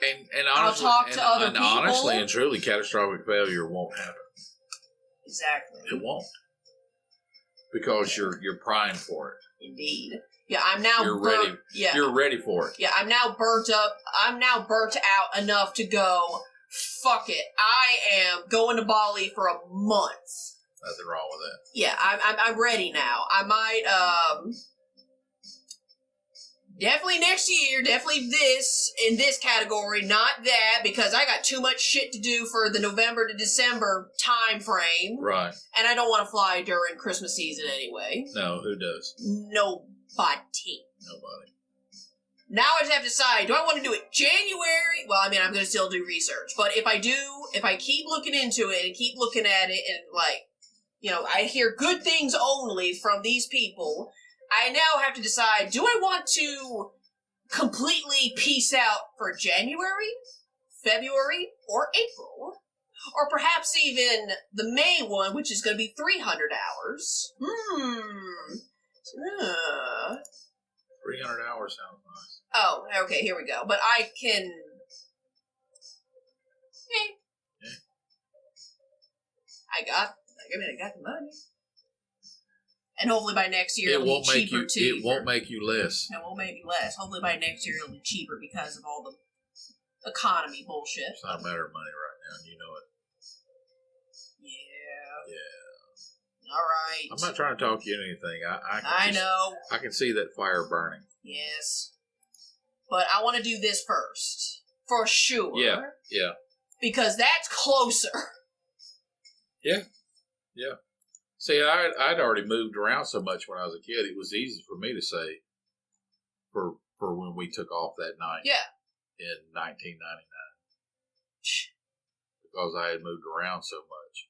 And honestly, I'll talk to other people. Honestly and truly, catastrophic failure won't happen. Exactly. It won't. Because you're primed for it. Indeed. Yeah, I'm now ready. Yeah. You're ready for it. Yeah, I'm now burnt up. I'm now burnt out enough to go, fuck it. I am going to Bali for a month. Nothing wrong with that. Yeah, I'm ready now. I might, definitely next year, definitely in this category, not that, because I got too much shit to do for the November to December time frame. Right. And I don't want to fly during Christmas season anyway. No, who does? Nobody. Now I just have to decide, do I want to do it January? Well, I mean, I'm going to still do research. But if I keep looking into it and keep looking at it and, like, you know, I hear good things only from these people, I now have to decide, do I want to completely peace out for January, February, or April? Or perhaps even the May one, which is going to be 300 hours. 300 hours sounds nice. Oh, okay, here we go. But I can... I got the money. And hopefully by next year it'll be cheaper too. It won't make you less. It won't make me less. Hopefully by next year it'll be cheaper because of all the economy bullshit. It's not a matter of money right now, and you know it. Yeah. All right. I'm not trying to talk you into anything. I know. I can see that fire burning. Yes. But I want to do this first. For sure. Yeah. because that's closer. Yeah. See, I'd already moved around so much when I was a kid. It was easy for me to say for when we took off that night. Yeah. In 1999, because I had moved around so much.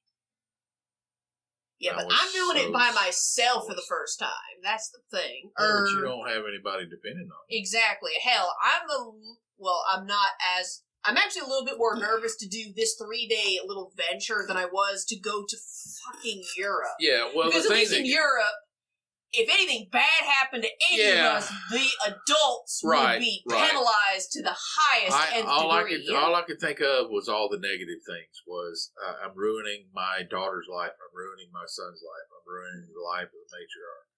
Yeah, but I'm doing it by myself for the first time. That's the thing. Yeah, but you don't have anybody depending on you. Exactly. Hell, I'm actually a little bit more nervous to do this 3-day little venture than I was to go to fucking Europe. Yeah, well, because the at thing least in Europe, if anything bad happened to any of us, the adults would be penalized to the highest degree. All I could think of was all the negative things. Was I'm ruining my daughter's life. I'm ruining my son's life. I'm ruining the life of the matriarch.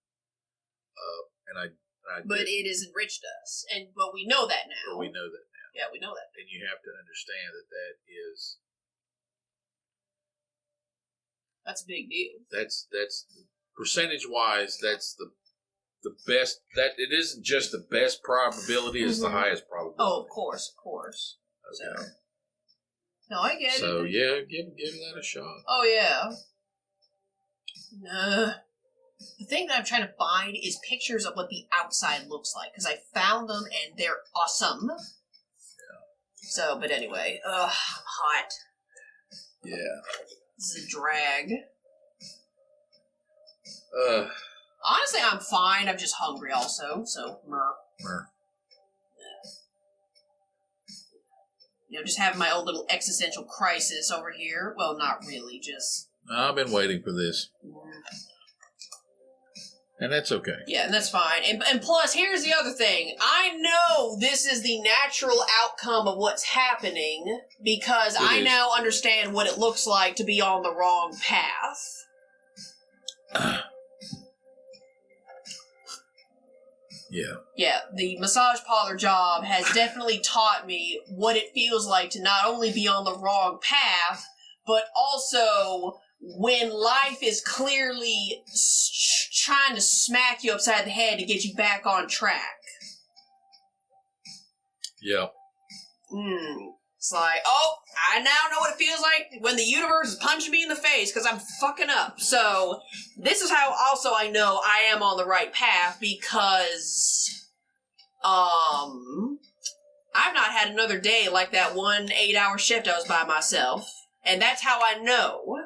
But it has enriched us, but we know that now. But we know that now. Yeah, we know that. And you have to understand that is. That's a big deal. That's percentage-wise, that's the best. That it isn't just the best probability; it's the highest probability. Oh, of course. Okay. So, no, I get it. So yeah, give that a shot. Oh yeah. The thing that I'm trying to find is pictures of what the outside looks like because I found them and they're awesome. Yeah. So, but anyway, I'm hot. Yeah. This is a drag. Honestly, I'm fine. I'm just hungry also, so meh. Yeah. Just having my own little existential crisis over here. Well, not really, just... I've been waiting for this. And that's okay. Yeah, and that's fine. And plus, here's the other thing. I know this is the natural outcome of what's happening because I now understand what it looks like to be on the wrong path. Yeah. Yeah, the massage parlor job has definitely taught me what it feels like to not only be on the wrong path, but also when life is clearly trying to smack you upside the head to get you back on track. Yeah. It's like, oh, I now know what it feels like when the universe is punching me in the face because I'm fucking up. So this is how also I know I am on the right path because I've not had another day like that 1 8-hour shift I was by myself. And that's how I know.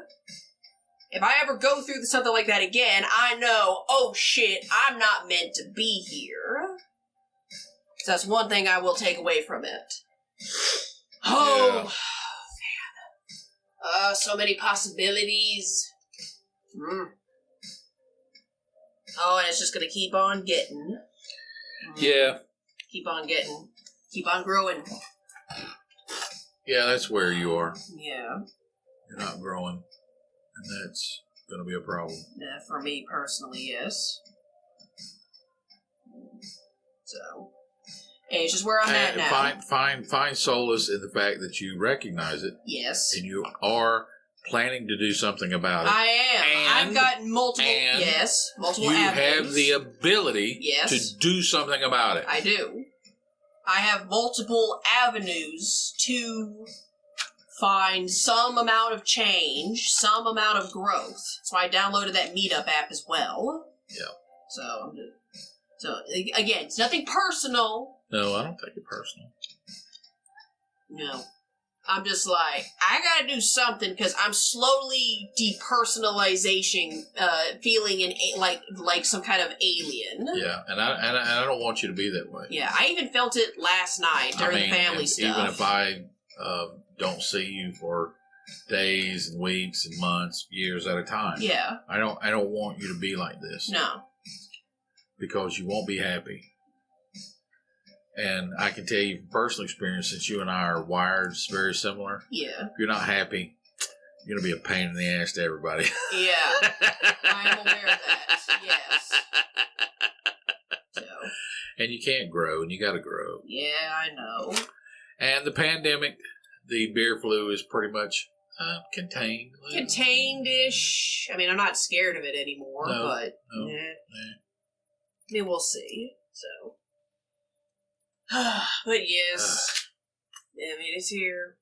If I ever go through something like that again, I know, oh shit, I'm not meant to be here. So that's one thing I will take away from it. Oh, man. So many possibilities. Oh, and it's just going to keep on getting. Yeah. Keep on getting. Keep on growing. Yeah, that's where you are. Yeah. You're not growing. And that's going to be a problem. Yeah, for me personally, yes. So, and it's just where I'm at now. Find solace in the fact that you recognize it. Yes. And you are planning to do something about it. I am. I've got multiple avenues. You have the ability to do something about it. I do. I have multiple avenues to find some amount of change, some amount of growth. So I downloaded that Meetup app as well. Yeah. So again, it's nothing personal. No, I don't take it personal. No. I'm just like, I gotta do something because I'm slowly depersonalization, feeling like some kind of alien. Yeah, and I don't want you to be that way. Yeah, I even felt it last night during the family stuff. Even if I don't see you for days and weeks and months, years at a time. Yeah. I don't want you to be like this. No. Because you won't be happy. And I can tell you from personal experience, since you and I are wired very similar. Yeah. If you're not happy, you're going to be a pain in the ass to everybody. Yeah. I am aware of that. Yes. So. And you can't grow, and you got to grow. Yeah, I know. And the pandemic, the beer flu is pretty much contained. Contained-ish. I mean, I'm not scared of it anymore, but no. I mean, we'll see. So. But yes, I mean, it's here.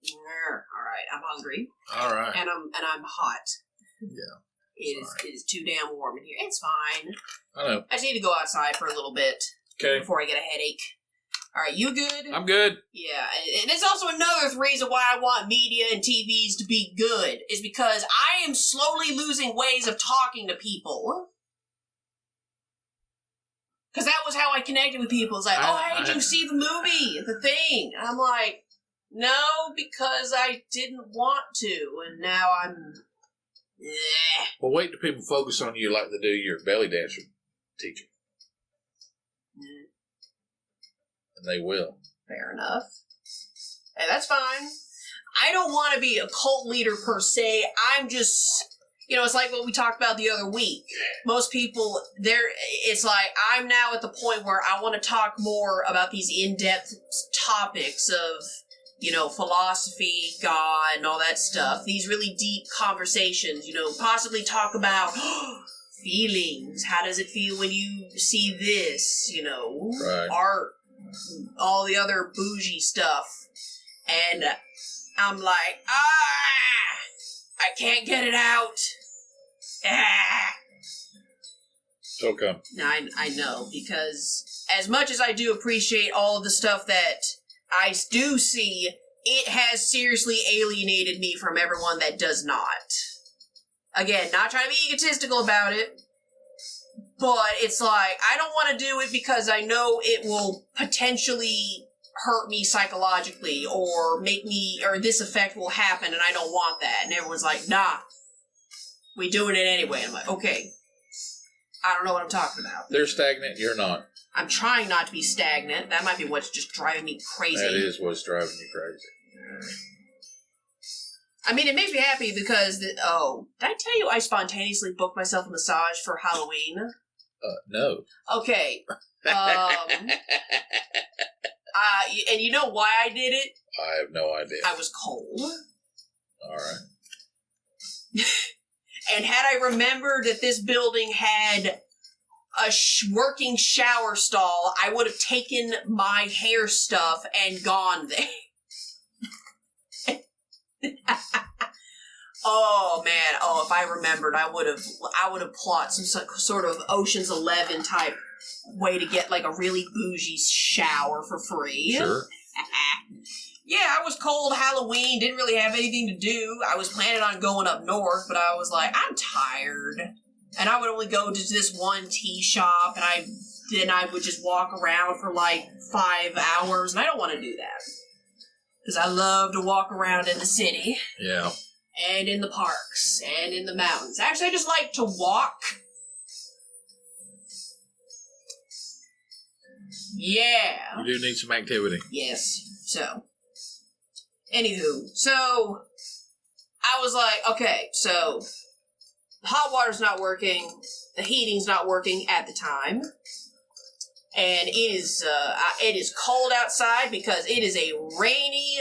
All right, I'm hungry. All right. And I'm hot. Yeah. It is too damn warm in here. It's fine. I know. I just need to go outside for a little bit. Okay. Before I get a headache. All right, you good? I'm good. Yeah, and it's also another reason why I want media and TVs to be good, is because I am slowly losing ways of talking to people. Because that was how I connected with people. It's like, hey, did you see the movie? The Thing? And I'm like, no, because I didn't want to, and now I'm... Well, wait till people focus on you like they do your belly dancer teacher. And they will. Fair enough. Hey, that's fine. I don't want to be a cult leader per se. I'm just... it's like what we talked about the other week. Most people, it's like, I'm now at the point where I want to talk more about these in-depth topics of, philosophy, God, and all that stuff. These really deep conversations, possibly talk about feelings. How does it feel when you see this, right. Art, all the other bougie stuff. And I'm like, I can't get it out. Okay. I know, because as much as I do appreciate all of the stuff that I do see, it has seriously alienated me from everyone that does not. Again, not trying to be egotistical about it, but it's like, I don't want to do it because I know it will potentially hurt me psychologically, or this effect will happen, and I don't want that. And everyone's like, nah. We doing it anyway. I'm like, okay. I don't know what I'm talking about. They're stagnant, you're not. I'm trying not to be stagnant. That might be what's just driving me crazy. That is what's driving you crazy. I mean, it makes me happy because, did I tell you I spontaneously booked myself a massage for Halloween? No. Okay. And you know why I did it? I have no idea. I was cold. All right. And had I remembered that this building had a working shower stall, I would have taken my hair stuff and gone there. Oh man! Oh, if I remembered, I would have plotted some sort of Ocean's 11 type way to get like a really bougie shower for free. Sure. Yeah, I was cold Halloween, didn't really have anything to do. I was planning on going up north, but I was like, I'm tired. And I would only go to this one tea shop, and I would just walk around for like 5 hours, and I don't want to do that. Because I love to walk around in the city. Yeah. And in the parks, and in the mountains. Actually, I just like to walk. Yeah. You do need some activity. Yes. So... Anywho, so I was like, okay, so the hot water's not working, the heating's not working at the time, and it is cold outside because it is a rainy,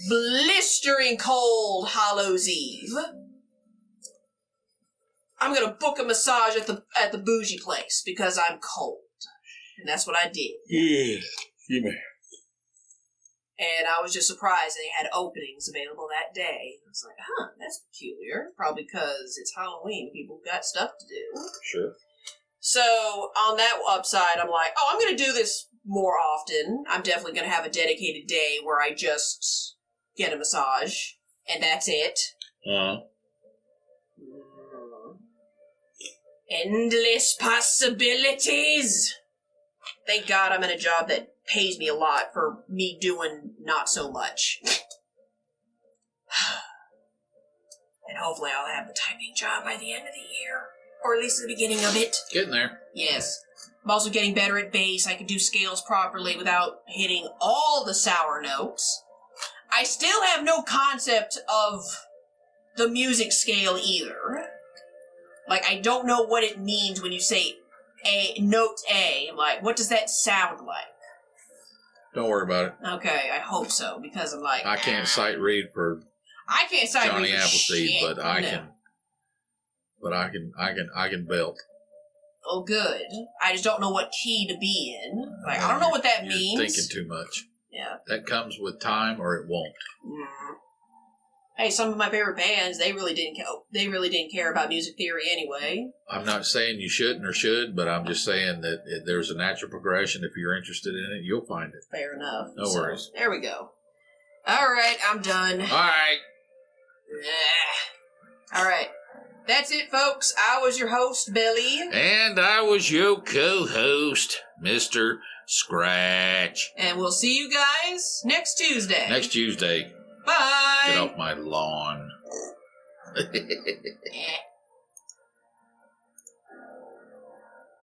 blistering cold Hallows Eve. I'm gonna book a massage at the bougie place because I'm cold, and that's what I did. Yeah, you may. And I was just surprised they had openings available that day. I was like, that's peculiar. Probably because it's Halloween. People got stuff to do. Sure. So, on that upside, I'm like, I'm going to do this more often. I'm definitely going to have a dedicated day where I just get a massage. And that's it. Uh-huh. Endless possibilities! Thank God I'm in a job that pays me a lot for me doing not so much. And hopefully I'll have a typing job by the end of the year. Or at least the beginning of it. Getting there. Yes. I'm also getting better at bass. I can do scales properly without hitting all the sour notes. I still have no concept of the music scale either. Like, I don't know what it means when you say note A. Like, what does that sound like? Don't worry about it. Okay, I hope so, because I'm like... I can't sight read for I can't sight Johnny read for Appleseed, shit. but I can. But I can belt. Oh, good. I just don't know what key to be in. Like, I don't know what that You're means. thinking too much. Yeah. That comes with time, or it won't. Mm. Hey, some of my favorite bands, they really didn't care about music theory anyway. I'm not saying you shouldn't or should, but I'm just saying that there's a natural progression. If you're interested in it, you'll find it. Fair enough. No worries. There we go. All right, I'm done. All right. All right. That's it, folks. I was your host, Bel-E. And I was your co-host, Mr. Scratch. And we'll see you guys next Tuesday. Next Tuesday. Bye. Get off my lawn.